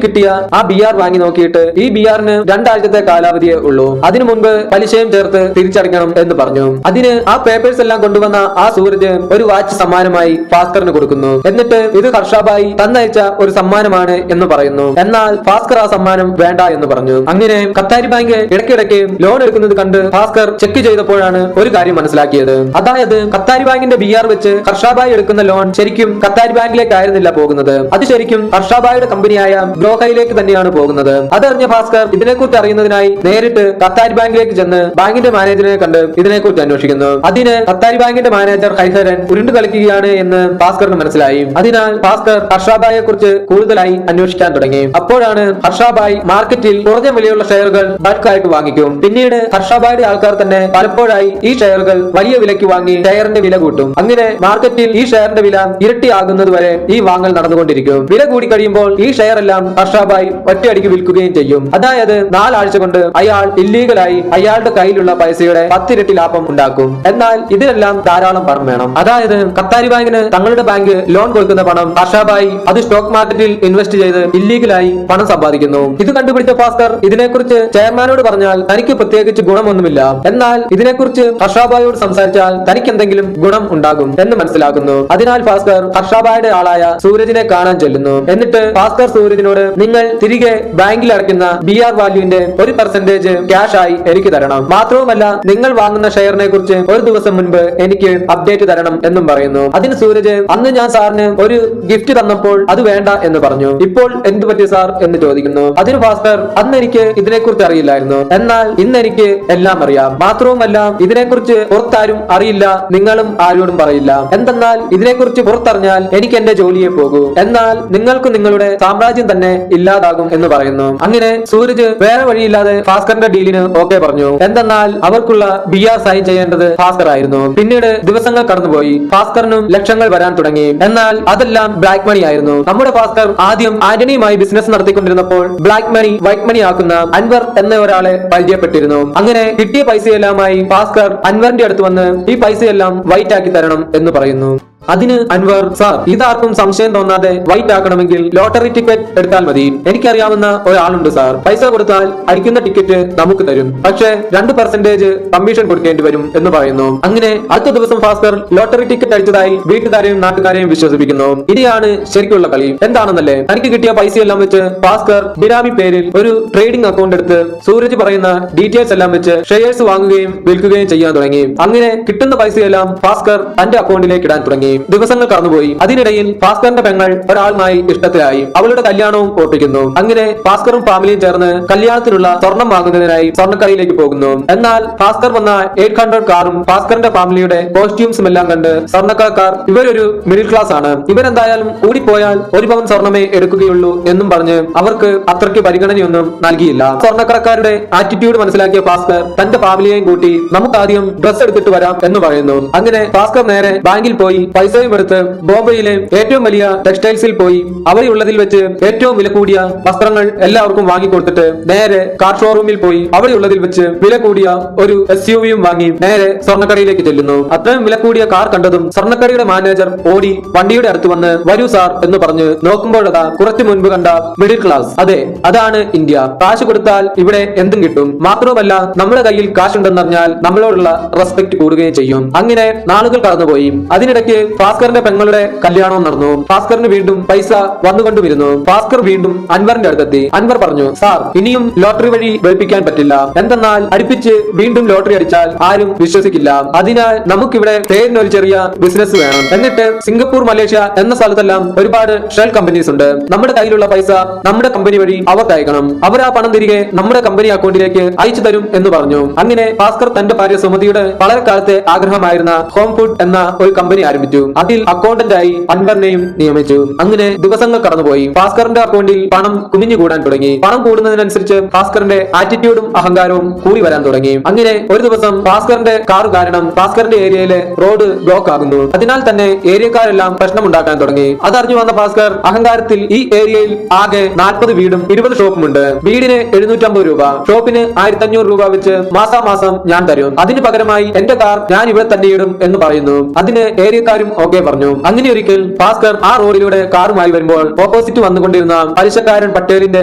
കിട്ടിയ ആ BR വാങ്ങി നോക്കിയിട്ട് ഈ BRന് 2 ആഴ്ചത്തെ കാലാവധിയേ ഉള്ളൂ. അതിനു മുൻപ് പലിശയും ചേർത്ത് തിരിച്ചടയ്ക്കണം എന്ന് പറഞ്ഞു. അതിന് ആ പേപ്പേഴ്സ് എല്ലാം കൊണ്ടുവന്ന ആ സൂരജ് ഒരു വാച്ച് സമ്മാനമായി ഭാസ്കറിന് കൊടുക്കുന്നു. എന്നിട്ട് ഇത് ഹർഷാബായി തന്നയച്ച ഒരു സമ്മാനമാണ് എന്ന് പറയുന്നു. എന്നാൽ ഭാസ്കർ ആ സമ്മാനം വേണ്ട എന്ന് പറഞ്ഞു. അങ്ങനെ ഖത്താരി ബാങ്ക് ഇടയ്ക്കിടയ്ക്ക് ലോൺ എടുക്കുന്നത് കണ്ട് ഭാസ്കർ ചെക്ക് ചെയ്തപ്പോഴാണ് ഒരു കാര്യം മനസ്സിലാക്കിയത്. അതായത് ഖത്താരി ബാങ്കിന്റെ BR വെച്ച് ഹർഷാബായി എടുക്കുന്ന ലോൺ ശരിക്കും ഖത്താരി ബാങ്കിലേക്കായിരുന്നില്ല പോകുന്നത്. അത് ശരിക്കും ഹർഷാബായുടെ കമ്പനിയായ ബ്രോഹൈയിലേക്ക് തന്നെയാണ് പോകുന്നത്. അതറിഞ്ഞ ഭാസ്കർ ഇതിനെക്കുറിച്ച് അറിയുന്നതിനായി നേരിട്ട് ഖത്താരി ബാങ്കിലേക്ക് ചെന്ന് ബാങ്കിന്റെ മാനേജറിനെ കണ്ട് ഇതിനെക്കുറിച്ച് അന്വേഷിക്കുന്നു. അതിന് ഖത്താരി ബാങ്കിന്റെ മാനേജർ ഹൈഹരൻ ഉരുണ്ടു കളിക്കുകയാണ് എന്ന് ഭാസ്കറിന് മനസ്സിലായി. അതിനാൽ ഭാസ്കർ ഹർഷാബായെ കുറിച്ച് കൂടുതലായി അന്വേഷിക്കാൻ തുടങ്ങി. അപ്പോഴാണ് ഹർഷാബായ് മാർക്കറ്റിൽ കുറഞ്ഞ വിലയുള്ള ഷെയറുകൾ ബൾക്കായിട്ട് വാങ്ങിക്കും. പിന്നീട് ഹർഷാബായുടെ ആൾക്കാർ തന്നെ പലപ്പോഴായി ഈ ഷെയറുകൾ വലിയ വിലയ്ക്ക് വാങ്ങി ഷെയറിന്റെ വില കൂട്ടും. അങ്ങനെ മാർക്കറ്റിൽ ഈ ഷെയറിന്റെ വില ഇരട്ടിയാകുന്നത് വരെ ഈ വാങ്ങൽ നടന്നുകൊണ്ടിരിക്കും. വില കൂടി കഴിയുമ്പോൾ ഈ ഷെയർ എല്ലാം ഹർഷാബായ് ഒറ്റയടിക്ക് വിൽക്കുകയും ചെയ്യും. അതായത് 4 ആഴ്ച കൊണ്ട് അയാൾ ഇല്ലീഗലായി അയാളുടെ കയ്യിലുള്ള പൈസയുടെ 10 ഇരട്ടി ലാഭം ഉണ്ടാക്കും. എന്നാൽ ഇതിനെല്ലാം ധാരാളം പണം വേണം. അതായത് ഖത്താരി ബാങ്കിന് തങ്ങളുടെ ബാങ്ക് ലോൺ കൊടുക്കുന്ന പണം ഹർഷാബായ് അത് സ്റ്റോക്ക് മാർക്കറ്റിൽ ഇൻവെസ്റ്റ് ചെയ്ത് ഇല്ലീഗലായി പണം സമ്പാദിക്കുന്നു. ഇത് കണ്ടുപിടിച്ച ഭാസ്കർ ഇതിനെക്കുറിച്ച് ചെയർമാനോട് പറഞ്ഞാൽ തനിക്ക് പ്രത്യേകിച്ച് ഗുണമൊന്നുമില്ല. എന്നാൽ ഇതിനെക്കുറിച്ച് ഹർഷാബായോട് സംസാരിച്ചാൽ തനിക്ക് എന്തെങ്കിലും ഗുണം ഉണ്ടാകും എന്ന് മനസ്സിലാക്കുന്നു. അതിനാൽ ഭാസ്കർ ഹർഷാബായുടെ ആളായ സൂരജിനെ കാണാൻ ചെല്ലുന്നു. എന്നിട്ട് ഭാസ്കർ സൂരജിനോട്, നിങ്ങൾ തിരികെ ബാങ്കിൽ അടയ്ക്കുന്ന BR വാല്യൂവിന്റെ 1% ക്യാഷ് ആയി എനിക്ക് തരണം. മാത്രവുമല്ല നിങ്ങൾ വാങ്ങുന്ന ഷെയറിനെ കുറിച്ച് ഒരു ദിവസം മുൻപ് എനിക്ക് അപ്ഡേറ്റ് തരണം എന്നും പറയുന്നു. അതിന് സൂരജ്, അന്ന് ഞാൻ സാറിന് ഒരു ഗിഫ്റ്റ് തന്നപ്പോൾ അത് വേണ്ട എന്ന് പറഞ്ഞു. ഇപ്പോൾ എന്തു പറ്റി സാർ എന്ന് ചോദിക്കുന്നു. അതിന് ഭാസ്കർ അന്ന് എനിക്ക് ഇതിനെക്കുറിച്ച് അറിയില്ലായിരുന്നു, എന്നാൽ ഇന്ന് എനിക്ക് എല്ലാം അറിയാം. മാത്രവുമല്ല ഇതിനെക്കുറിച്ച് പുറത്താരും അറിയില്ല, നിങ്ങളും ആരോടും പറയില്ല. എന്തെന്നാൽ ഇതിനെക്കുറിച്ച് പുറത്തറിഞ്ഞാൽ എനിക്ക് എന്റെ ജോലിയെ പോകൂ, എന്നാൽ നിങ്ങൾക്ക് നിങ്ങളുടെ സാമ്രാജ്യം തന്നെ ഇല്ലാതാകും എന്ന് പറയുന്നു. അങ്ങനെ സൂരജ് വേറെ വഴിയില്ലാതെ ഭാസ്കറിന്റെ ഡീലിന് ഓക്കെ പറഞ്ഞു. എന്തെന്നാൽ അവർക്കുള്ള BR സൈൻ ചെയ്യേണ്ടത് ഭാസ്കർ ആയിരുന്നു. പിന്നീട് ദിവസങ്ങൾ കടന്നുപോയി. ഭാസ്കറിനും ലക്ഷങ്ങൾ വരാൻ തുടങ്ങി. എന്നാൽ അതെല്ലാം ബ്ലാക്ക് മണി ആയിരുന്നു. നമ്മുടെ ഭാസ്കർ ആദ്യം ആന്റണിയുമായി ബിസിനസ് നടത്തിക്കൊണ്ടിരുന്നപ്പോൾ ബ്ലാക്ക് മണി വൈറ്റ് മണി ആക്കുന്ന അൻവർ എന്ന ഒരാളെ പരിചയപ്പെട്ടിരുന്നു. അങ്ങനെ കിട്ടിയ പൈസയെല്ലാമായി ഭാസ്കർ അൻവറിന്റെ അടുത്ത് വന്ന് ഈ പൈസയെല്ലാം വൈറ്റ് ആക്കി തരണം എന്ന് പറയുന്നു. അതിന് അൻവർ, സാർ ഇതാർക്കും സംശയം തോന്നാതെ വൈറ്റ് ആക്കണമെങ്കിൽ ലോട്ടറി ടിക്കറ്റ് എടുത്താൽ മതി. എനിക്കറിയാവുന്ന ഒരാളുണ്ട് സാർ, പൈസ കൊടുത്താൽ അടിക്കുന്ന ടിക്കറ്റ് നമുക്ക് തരും, പക്ഷേ 2% കമ്മീഷൻ കൊടുക്കേണ്ടി വരും എന്ന് പറയുന്നു. അങ്ങനെ അടുത്ത ദിവസം ഭാസ്കർ ലോട്ടറി ടിക്കറ്റ് അടിച്ചതായി വീട്ടുകാരെയും നാട്ടുകാരെയും വിശ്വസിപ്പിക്കുന്നു. ഇനിയാണ് ശരിക്കുള്ള കളി. എന്താണെന്നല്ലേ, തനിക്ക് കിട്ടിയ പൈസയെല്ലാം വെച്ച് ഭാസ്കർ ബിനാമി പേരിൽ ഒരു ട്രേഡിംഗ് അക്കൗണ്ട് എടുത്ത് സൂരജ് പറയുന്ന ഡീറ്റെയിൽസ് എല്ലാം വെച്ച് ഷെയർസ് വാങ്ങുകയും വിൽക്കുകയും ചെയ്യാൻ തുടങ്ങി. അങ്ങനെ കിട്ടുന്ന പൈസയെല്ലാം ഭാസ്കർ തന്റെ അക്കൗണ്ടിലേക്ക് ഇടാൻ തുടങ്ങി. ദിവസങ്ങൾ കടന്നുപോയി. അതിനിടയിൽ ഭാസ്കറിന്റെ പെങ്ങൾ ഒരാളുമായി ഇഷ്ടത്തിലായി. അവളുടെ കല്യാണവും ഓർപ്പിക്കുന്നു. അങ്ങനെ ഭാസ്കറും ഫാമിലിയും ചേർന്ന് കല്യാണത്തിനുള്ള സ്വർണം വാങ്ങുന്നതിനായി സ്വർണ്ണക്കടയിലേക്ക് പോകുന്നു. എന്നാൽ ഭാസ്കർ വന്ന 800 കാറും ഭാസ്കറിന്റെ ഫാമിലിയുടെ കോസ്റ്റ്യൂംസും എല്ലാം കണ്ട് സ്വർണ്ണക്കാർ ഇവരൊരു മിഡിൽ ക്ലാസ് ആണ്, ഇവരെന്തായാലും കൂടിപ്പോയാൽ 1 പവൻ സ്വർണമേ എടുക്കുകയുള്ളൂ എന്നും പറഞ്ഞ് അവർക്ക് അത്രയ്ക്ക് പരിഗണനയൊന്നും നൽകിയില്ല. സ്വർണ്ണക്കടക്കാരുടെ ആറ്റിറ്റ്യൂഡ് മനസ്സിലാക്കിയ ഭാസ്കർ തന്റെ ഫാമിലിയെയും കൂട്ടി നമുക്ക് ആദ്യം ഡ്രസ് എടുത്തിട്ട് വരാം എന്ന് പറയുന്നു. അങ്ങനെ ഭാസ്കർ നേരെ ബാങ്കിൽ പോയി പൈസയും എടുത്ത് ബോംബെയിലെ ഏറ്റവും വലിയ ടെക്സ്റ്റൈൽസിൽ പോയി അവിടെയുള്ളതിൽ വെച്ച് ഏറ്റവും വില കൂടിയ വസ്ത്രങ്ങൾ എല്ലാവർക്കും വാങ്ങിക്കൊടുത്തിട്ട് നേരെ കാർ ഷോറൂമിൽ പോയി അവിടെയുള്ളതിൽ വെച്ച് വില കൂടിയ ഒരു SUVയും വാങ്ങി നേരെ സ്വർണ്ണക്കടയിലേക്ക് ചെല്ലുന്നു. അത്രയും വില കൂടിയ കാർ കണ്ടതും സ്വർണ്ണക്കടയുടെ മാനേജർ ഓടി വണ്ടിയുടെ അടുത്ത് വന്ന് വരൂ സാർ എന്ന് പറഞ്ഞ് നോക്കുമ്പോഴതാ കുറച്ചു മുൻപ് കണ്ട മിഡിൽ ക്ലാസ്. അതെ, അതാണ് ഇന്ത്യ. കാശ് കൊടുത്താൽ ഇവിടെ എന്തും കിട്ടും. മാത്രവുമല്ല നമ്മുടെ കയ്യിൽ കാശുണ്ടെന്നറിഞ്ഞാൽ നമ്മളോടുള്ള റെസ്പെക്ട് കൂടുകയും ചെയ്യും. അങ്ങനെ നാളുകൾ കടന്നുപോയി. അതിനിടയ്ക്ക് ഭാസ്കറിന്റെ പെങ്ങളുടെ കല്യാണവും നടന്നു. ഭാസ്കറിന് വീണ്ടും പൈസ വന്നുകൊണ്ടുവരുന്നു. ഭാസ്കർ വീണ്ടും അൻവറിന്റെ അടുത്തെത്തി. അൻവർ പറഞ്ഞു, സാർ ഇനിയും ലോട്ടറി വഴി വെളുപ്പിക്കാൻ പറ്റില്ല. എന്തെന്നാൽ അടുപ്പിച്ച് വീണ്ടും ലോട്ടറി അടിച്ചാൽ ആരും വിശ്വസിക്കില്ല. അതിനാൽ നമുക്കിവിടെ പേരിനൊരു ചെറിയ ബിസിനസ് വേണം. എന്നിട്ട് സിംഗപ്പൂർ, മലേഷ്യ എന്ന സ്ഥലത്തെല്ലാം ഒരുപാട് ഷെൽ കമ്പനീസ് ഉണ്ട്. നമ്മുടെ കയ്യിലുള്ള പൈസ നമ്മുടെ കമ്പനി വഴി അവർക്ക് അയക്കണം. അവർ ആ പണം തിരികെ നമ്മുടെ കമ്പനി അക്കൗണ്ടിലേക്ക് അയച്ചു തരും എന്ന് പറഞ്ഞു. അങ്ങനെ ഭാസ്കർ തന്റെ ഭാര്യ സുമതിയുടെ വളരെ കാലത്തെ ആഗ്രഹമായിരുന്ന ഹോം ഫുഡ് എന്ന ഒരു കമ്പനി ആരംഭിച്ചു. അതിൽ അക്കൗണ്ടന്റായി അൻവറിനെയും നിയമിച്ചു. അങ്ങനെ ദിവസങ്ങൾ കടന്നുപോയി. ഭാസ്കറിന്റെ അക്കൗണ്ടിൽ പണം കുമിഞ്ഞുകൂടാൻ തുടങ്ങി. പണം കൂടുന്നതിനനുസരിച്ച് ഭാസ്കറിന്റെ ആറ്റിറ്റ്യൂഡും അഹങ്കാരവും കൂടി വരാൻ തുടങ്ങി. അങ്ങനെ ഒരു ദിവസം ഭാസ്കറിന്റെ കാർ കാരണം ഭാസ്കറിന്റെ ഏരിയയിലെ റോഡ് ബ്ലോക്ക് ആകുന്നു. അതിനാൽ തന്നെ ഏരിയക്കാരെല്ലാം പ്രശ്നമുണ്ടാക്കാൻ തുടങ്ങി. അതറിഞ്ഞു വന്ന ഭാസ്കർ അഹങ്കാരത്തിൽ ഈ ഏരിയയിൽ ആകെ 40 വീടും 20 ഷോപ്പുമുണ്ട്. വീടിന് 750 രൂപ, ഷോപ്പിന് 1500 രൂപ വെച്ച് മാസാമാസം ഞാൻ തരും. അതിന് പകരമായി എന്റെ കാർ ഞാൻ ഇവിടെ തന്നെ ഇടും എന്ന് പറയുന്നു. അതിന് ഏരിയക്കാരും ഓക്കെ പറഞ്ഞു. അങ്ങനെ ഒരിക്കൽ ഭാസ്കർ ആ റോഡിലൂടെ കാറുമായി വരുമ്പോൾ ഓപ്പോസിറ്റ് വന്നുകൊണ്ടിരുന്ന പലിശക്കാരൻ പട്ടേലിന്റെ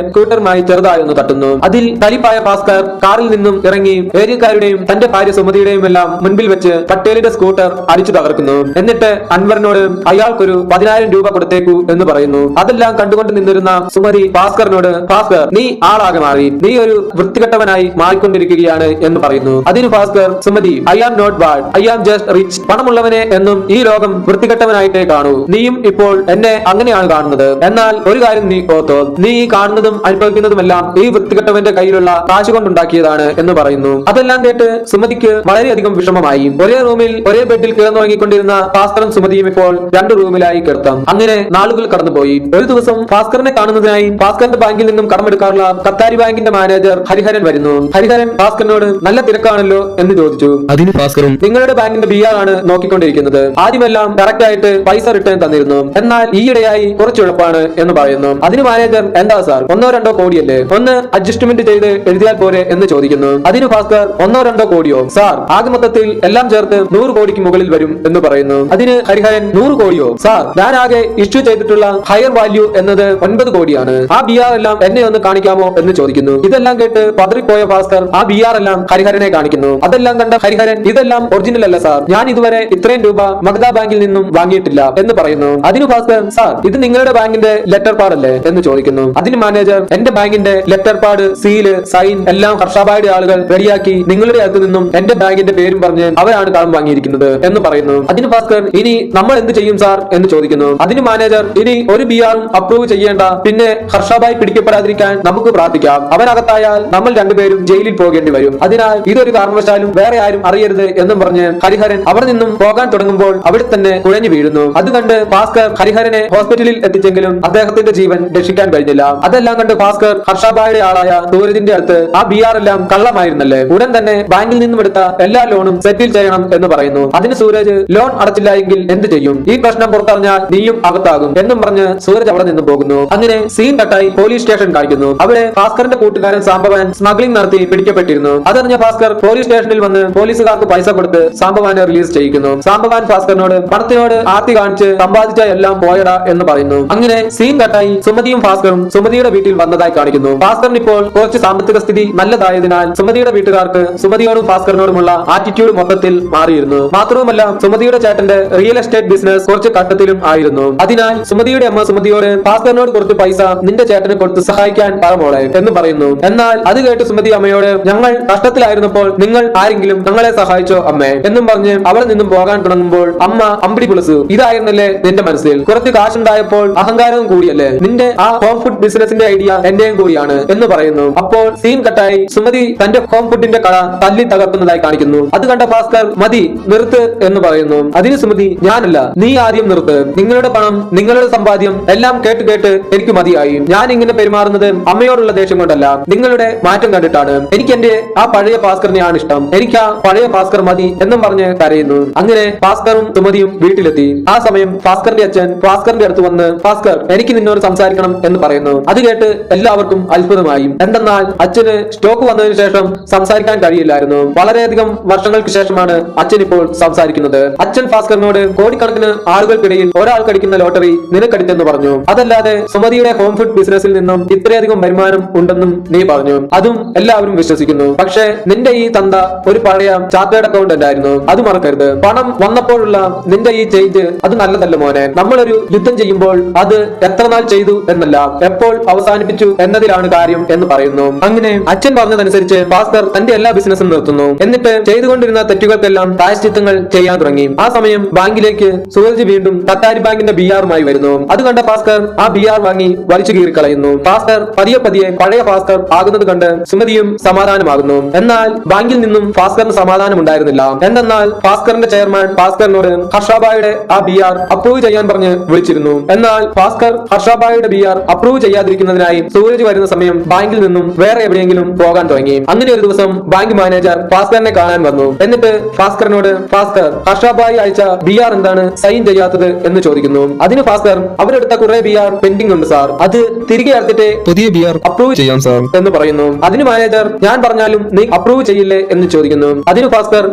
സ്കൂട്ടറുമായി ചെറുതായി ഒന്ന് തട്ടുന്നു. അതിൽ തലിപ്പായ ഭാസ്കർ കാറിൽ നിന്നും ഇറങ്ങി ഏരിയക്കാരുടെയും തന്റെ ഭാര്യ സുമതിയുടെയും എല്ലാം മുൻപിൽ വെച്ച് പട്ടേലിന്റെ സ്കൂട്ടർ അടിച്ചു തകർക്കുന്നു. എന്നിട്ട് അൻവറിനോട് അയാൾക്കൊരു 10,000 രൂപ കൊടുത്തേക്കൂ എന്ന് പറയുന്നു. അതെല്ലാം കണ്ടുകൊണ്ട് നിന്നിരുന്ന സുമതി ഭാസ്കറിനോട്, ഭാസ്കർ നീ ആളാകെ മാറി, നീ ഒരു വൃത്തികെട്ടവനായി മാറിക്കൊണ്ടിരിക്കുകയാണ് എന്ന് പറയുന്നു. അതിന് Bhaskar, Sumathi I am not bad, I am just rich. പണമുള്ളവനെ എന്നും ഈ ലോകം വൃത്തികെട്ടവനായിട്ടേ കാണൂ. നീയും ഇപ്പോൾ എന്നെ അങ്ങനെയാണ് കാണുന്നത്. എന്നാൽ ഒരു കാര്യം നീ ഓർത്തോ, നീ ഈ കാണുന്നതും അനുഭവിക്കുന്നതുമെല്ലാം ഈ വൃത്തികെട്ടവന്റെ കയ്യിലുള്ള കാശ് കൊണ്ടുണ്ടാക്കിയതാണ് എന്ന് പറയുന്നു. അതെല്ലാം കേട്ട് സുമതിക്ക് വളരെയധികം വിഷമമായി. ഒരേ റൂമിൽ ഒരേ ബെഡിൽ കിടന്നുറങ്ങിക്കൊണ്ടിരുന്ന ഭാസ്കറും സുമതിയും ഇപ്പോൾ 2 റൂമിലായി കിടത്താം. അങ്ങനെ നാളുകൾ കടന്നുപോയി. ഒരു ദിവസം ഭാസ്കറിനെ കാണുന്നതിനായി ഭാസ്കറിന്റെ ബാങ്കിൽ നിന്നും കടമെടുക്കാറുള്ള കത്താരി ബാങ്കിന്റെ മാനേജർ ഹരിഹരൻ വരുന്നു. ഹരിഹരൻ ഭാസ്കറിനോട് നല്ല തിരക്കാണല്ലോ എന്ന് ചോദിച്ചു. അതിന് ഭാസ്കറും, നിങ്ങളുടെ ബാങ്കിന്റെ BR ആണ് നോക്കിക്കൊണ്ടിരിക്കുന്നത്. ആദ്യമെല്ലാം കറക്റ്റ് ആയിട്ട് പൈസ റിട്ടേൺ തന്നിരുന്നു, എന്നാൽ ഈയിടെയായി കുറച്ച് എളുപ്പമാണ് എന്ന് പറയുന്നു. അതിന് മാനേജർ, എന്താ സാർ 1-2 കോടിയല്ലേ, ഒന്ന് അഡ്ജസ്റ്റ്മെന്റ് ചെയ്ത് എഴുതിയാൽ പോരെ എന്ന് ചോദിക്കുന്നു. അതിന് ഭാസ്കർ, 1-2 കോടിയോ സാർ, ആകെ മൊത്തത്തിൽ എല്ലാം ചേർത്ത് 100 കോടിക്ക് മുകളിൽ വരും എന്ന് പറയുന്നു. അതിന് ഹരിഹരൻ, 100 കോടിയോ സാർ, ഞാൻ ആകെ ഇഷ്യൂ ചെയ്തിട്ടുള്ള ഹയർ വാല്യൂ എന്നത് 9 കോടിയാണ്. ആ BR എല്ലാം എന്നെ ഒന്ന് കാണിക്കാമോ എന്ന് ചോദിക്കുന്നു. ഇതെല്ലാം കേട്ട് പതറിപ്പോയ ഭാസ്കർ ആ BR എല്ലാം ഹരിഹരനെ കാണിക്കുന്നു. അതെല്ലാം കണ്ട ഹരിഹരൻ, ഇതെല്ലാം ഒറിജിനൽ അല്ല സാർ, ഞാൻ ഇതുവരെ ഇത്രയും രൂപ മഗധ ബാങ്ക് ബാങ്കിൽ നിന്നും വാങ്ങിയിട്ടില്ല എന്ന് പറയുന്നു. അതിന് ഭാസ്കർ, സാർ ഇത് നിങ്ങളുടെ ബാങ്കിന്റെ ലെറ്റർ പാഡല്ലേ എന്ന് ചോദിക്കുന്നു. അതിന് മാനേജർ, എന്റെ ബാങ്കിന്റെ ലെറ്റർ പാഡ്, സീല്, സൈൻ എല്ലാം ഹർഷാബായുടെ ആളുകൾ റെഡിയാക്കി നിങ്ങളുടെ അടുത്ത് നിന്നും എന്റെ ബാങ്കിന്റെ പേരും പറഞ്ഞ് അവരാണ് കടം വാങ്ങിയിരിക്കുന്നത് എന്ന് പറയുന്നു. അതിന് ഭാസ്കർ, ഇനി നമ്മൾ എന്ത് ചെയ്യും സാർ എന്ന് ചോദിക്കുന്നു. അതിന് മാനേജർ, ഇനി ഒരു ബിആറും അപ്രൂവ് ചെയ്യേണ്ട, പിന്നെ ഹർഷാബായി പിടിക്കപ്പെടാതിരിക്കാൻ നമുക്ക് പ്രാർത്ഥിക്കാം. അവനകത്തായാൽ നമ്മൾ രണ്ടുപേരും ജയിലിൽ പോകേണ്ടി വരും. അതിനാൽ ഇതൊരു കാരണവശാലും വേറെ ആരും അറിയരുത് എന്നും പറഞ്ഞ് ഹരിഹരൻ അവിടെ നിന്നും പോകാൻ തുടങ്ങുമ്പോൾ അവിടെ തന്നെ കുഴഞ്ഞു വീഴുന്നു. അത് കണ്ട് ഭാസ്കർ ഹരിഹരനെ ഹോസ്പിറ്റലിൽ എത്തിച്ചെങ്കിലും അദ്ദേഹത്തിന്റെ ജീവൻ രക്ഷിക്കാൻ കഴിഞ്ഞില്ല. അതെല്ലാം കണ്ട് ഭാസ്കർ ഹർഷാബായുടെ ആളായ സൂരജിന്റെ അടുത്ത്, ആ ബിആർ എല്ലാം കള്ളമായിരുന്നല്ലേ, ഉടൻ തന്നെ ബാങ്കിൽ നിന്നും എടുത്ത എല്ലാ ലോണും സെറ്റിൽ ചെയ്യണം എന്ന് പറയുന്നു. അതിന് സൂരജ്, ലോൺ അടച്ചില്ല എങ്കിൽ എന്ത് ചെയ്യും, ഈ പ്രശ്നം പുറത്തറിഞ്ഞാൽ നീയും അകത്താകും എന്നും പറഞ്ഞ് സൂരജ് അവിടെ നിന്ന് പോകുന്നു. അങ്ങനെ സീൻ കട്ടായി പോലീസ് സ്റ്റേഷൻ കാണിക്കുന്നു. അവിടെ ഭാസ്കറിന്റെ കൂട്ടുകാരൻ സാംബവാൻ സ്മഗ്ലിംഗ് നടത്തി പിടിക്കപ്പെട്ടിരുന്നു. അതറിഞ്ഞ ഭാസ്കർ പോലീസ് സ്റ്റേഷനിൽ വന്ന് പോലീസുകാർക്ക് പൈസ കൊടുത്ത് സാംബവാനെ റിലീസ് ചെയ്യിക്കുന്നു. സാംബവാൻ ഭാസ്കറിനോട് പണത്തിനോട് ആർത്തി കാണിച്ച് സമ്പാദിച്ച എല്ലാം പോയടാ എന്ന് പറയുന്നു. അങ്ങനെ സീൻ കട്ടായി സുമതിയും ഭാസ്കറും സുമതിയുടെ വീട്ടിൽ വന്നതായി കാണിക്കുന്നു. ഭാസ്കറിന് ഇപ്പോൾ കുറച്ച് സാമ്പത്തിക സ്ഥിതി നല്ലതായതിനാൽ സുമതിയുടെ വീട്ടുകാർക്ക് സുമതിയോടും ഭാസ്കറിനോടുമുള്ള ആറ്റിറ്റ്യൂഡ് മൊത്തത്തിൽ മാറിയിരുന്നു. മാത്രവുമല്ല സുമതിയുടെ ചേട്ടന്റെ റിയൽ എസ്റ്റേറ്റ് ബിസിനസ് കുറച്ച് കട്ടത്തിലും ആയിരുന്നു. അതിനാൽ സുമതിയുടെ അമ്മ സുമതിയോട്, ഭാസ്കറിനോട് കുറച്ച് പൈസ നിന്റെ ചേട്ടന് കൊടുത്ത് സഹായിക്കാൻ പറമോളെ എന്ന് പറയുന്നു. എന്നാൽ അത് കേട്ട് സുമതി അമ്മയോട്, ഞങ്ങൾ കഷ്ടത്തിലായിരുന്നപ്പോൾ നിങ്ങൾ ആരെങ്കിലും ഞങ്ങളെ സഹായിച്ചോ അമ്മേ എന്നും പറഞ്ഞ് അവിടെ നിന്നും പോകാൻ തുടങ്ങുമ്പോൾ അമ്മ അമ്പിടി പുളസു, ഇതായിരുന്നല്ലേ നിന്റെ മനസ്സിൽ, കുറച്ച് കാശുണ്ടായപ്പോൾ അഹങ്കാരവും കൂടിയല്ലേ, നിന്റെ ആ ഹോം ഫുഡ് ബിസിനസിന്റെ ഐഡിയ എന്റെയും കൂടിയാണ് എന്ന് പറയുന്നു. അപ്പോൾ സീൻ കട്ടായി സുമതി തന്റെ ഹോം ഫുഡിന്റെ കട തല്ലി തകർക്കുന്നതായി കാണിക്കുന്നു. അത് കണ്ട ഭാസ്കർ, മതി നിർത്ത് എന്ന് പറയുന്നു. അതിന് സുമതി, ഞാനല്ല, നീ ആദ്യം നിർത്ത്, നിങ്ങളുടെ പണം നിങ്ങളുടെ സമ്പാദ്യം എല്ലാം കേട്ട് കേട്ട് എനിക്ക് മതിയായി. ഞാൻ ഇങ്ങനെ പെരുമാറുന്നത് അമ്മയോടുള്ള ദേഷ്യം കൊണ്ടല്ല, നിങ്ങളുടെ മാറ്റം കണ്ടിട്ടാണ്. എനിക്ക് എന്റെ ആ പഴയ ഭാസ്കറിനെയാണ് ഇഷ്ടം, എനിക്ക് ആ പഴയ ഭാസ്കർ മതി എന്നും പറഞ്ഞ് കരയുന്നു. അങ്ങനെ ഭാസ്കറും സുമതിയും വീട്ടിലെത്തി. ആ സമയം ഭാസ്കറിന്റെ അച്ഛൻ ഭാസ്കറിന്റെ അടുത്ത് വന്ന്, ഭാസ്കർ എനിക്ക് നിന്നോട് സംസാരിക്കണം എന്ന് പറയുന്നു. അത് കേട്ട് എല്ലാവർക്കും അത്ഭുതമായി. എന്തെന്നാൽ അച്ഛന് സ്റ്റോക്ക് വന്നതിന് ശേഷം സംസാരിക്കാൻ കഴിയില്ലായിരുന്നു. വളരെയധികം വർഷങ്ങൾക്ക് ശേഷമാണ് അച്ഛൻ ഇപ്പോൾ സംസാരിക്കുന്നത്. അച്ഛൻ ഭാസ്കറിനോട്, കോടിക്കണക്കിന് ആളുകൾക്കിടയിൽ ഒരാൾ കടിക്കുന്ന ലോട്ടറി നിനക്കടിച്ചെന്ന് പറഞ്ഞു. അതല്ലാതെ സുമതിയുടെ ഹോം ഫുഡ് ബിസിനസിൽ നിന്നും ഇത്രയധികം വരുമാനം ഉണ്ടെന്നും നീ പറഞ്ഞു. അതും എല്ലാവരും വിശ്വസിക്കുന്നു. പക്ഷേ നിന്റെ ഈ തന്ത ഒരു പഴയ ചാർട്ടേഡ് അക്കൗണ്ടന്റ് ആയിരുന്നു, അത് മറക്കരുത്. പണം വന്നപ്പോഴുള്ള നിന്റെ ഈ ചേഞ്ച് അത് നല്ലതല്ല മോനെ. നമ്മളൊരു യുദ്ധം ചെയ്യുമ്പോൾ അത് എത്ര നാൾ ചെയ്തു എന്നല്ല, എപ്പോൾ അവസാനിപ്പിച്ചു എന്നതിലാണ് കാര്യം എന്ന് പറയുന്നു. അങ്ങനെ അച്ഛൻ പറഞ്ഞതനുസരിച്ച് ഭാസ്കർ തന്റെ എല്ലാ ബിസിനസ്സും നിർത്തുന്നു. എന്നിട്ട് ചെയ്തുകൊണ്ടിരുന്ന തെറ്റുകൾക്കെല്ലാം പ്രായശ്ചിത്തങ്ങൾ ചെയ്യാൻ തുടങ്ങി. ആ സമയം ബാങ്കിലേക്ക് സൂരജ് വീണ്ടും തട്ടാരി ബാങ്കിന്റെ ബിആറുമായി വരുന്നു. അത് കണ്ട ഭാസ്കർ ആ ബിആർ വാങ്ങി വലിച്ചു കീറിക്കളയുന്നു. ഭാസ്കർ പതിയെ പതിയെ പഴയ ഭാസ്കർ ആകുന്നത് കണ്ട് സുമതിയും സമാധാനമാകുന്നു. എന്നാൽ ബാങ്കിൽ നിന്നും ഭാസ്കറിന് സമാധാനം ഉണ്ടായിരുന്നില്ല. എന്തെന്നാൽ ഭാസ്കറിന്റെ ചെയർമാൻ ഭാസ്കറിനോട് ഹർഷാബായുടെ ആ ബിആർ അപ്രൂവ് ചെയ്യാൻ പറഞ്ഞ് വിളിച്ചിരുന്നു. എന്നാൽ ഭാസ്കർ ഹർഷാബായുടെ ബിആർ അപ്രൂവ് ചെയ്യാതിരിക്കുന്നതിനായി സൂരജ് വരുന്ന സമയം ബാങ്കിൽ നിന്നും വേറെ എവിടെയെങ്കിലും പോകാൻ തുടങ്ങി. അങ്ങനെ ഒരു ദിവസം ബാങ്ക് മാനേജർ ഭാസ്കറിനെ കാണാൻ വന്നു. എന്നിട്ട് ഭാസ്കറിനോട്, ഭാസ്കർ ഹർഷാബായി അയച്ച ബിആർ എന്താണ് സൈൻ ചെയ്യാത്തത് എന്ന് ചോദിക്കുന്നു. അതിന് ഭാസ്കർ, അവരെടുത്ത കുറെ ബിആർ പെൻഡിംഗ് ഉണ്ട് സാർ, അത് തിരികെ എടുത്തിട്ട് പുതിയ ബിആർ അപ്രൂവ് ചെയ്യാം സാർ എന്ന് പറയുന്നു. അതിന് മാനേജർ, ഞാൻ പറഞ്ഞാലും നീ അപ്രൂവ് ചെയ്യില്ലേ എന്ന് ചോദിക്കുന്നു. അതിന് ഭാസ്കർ,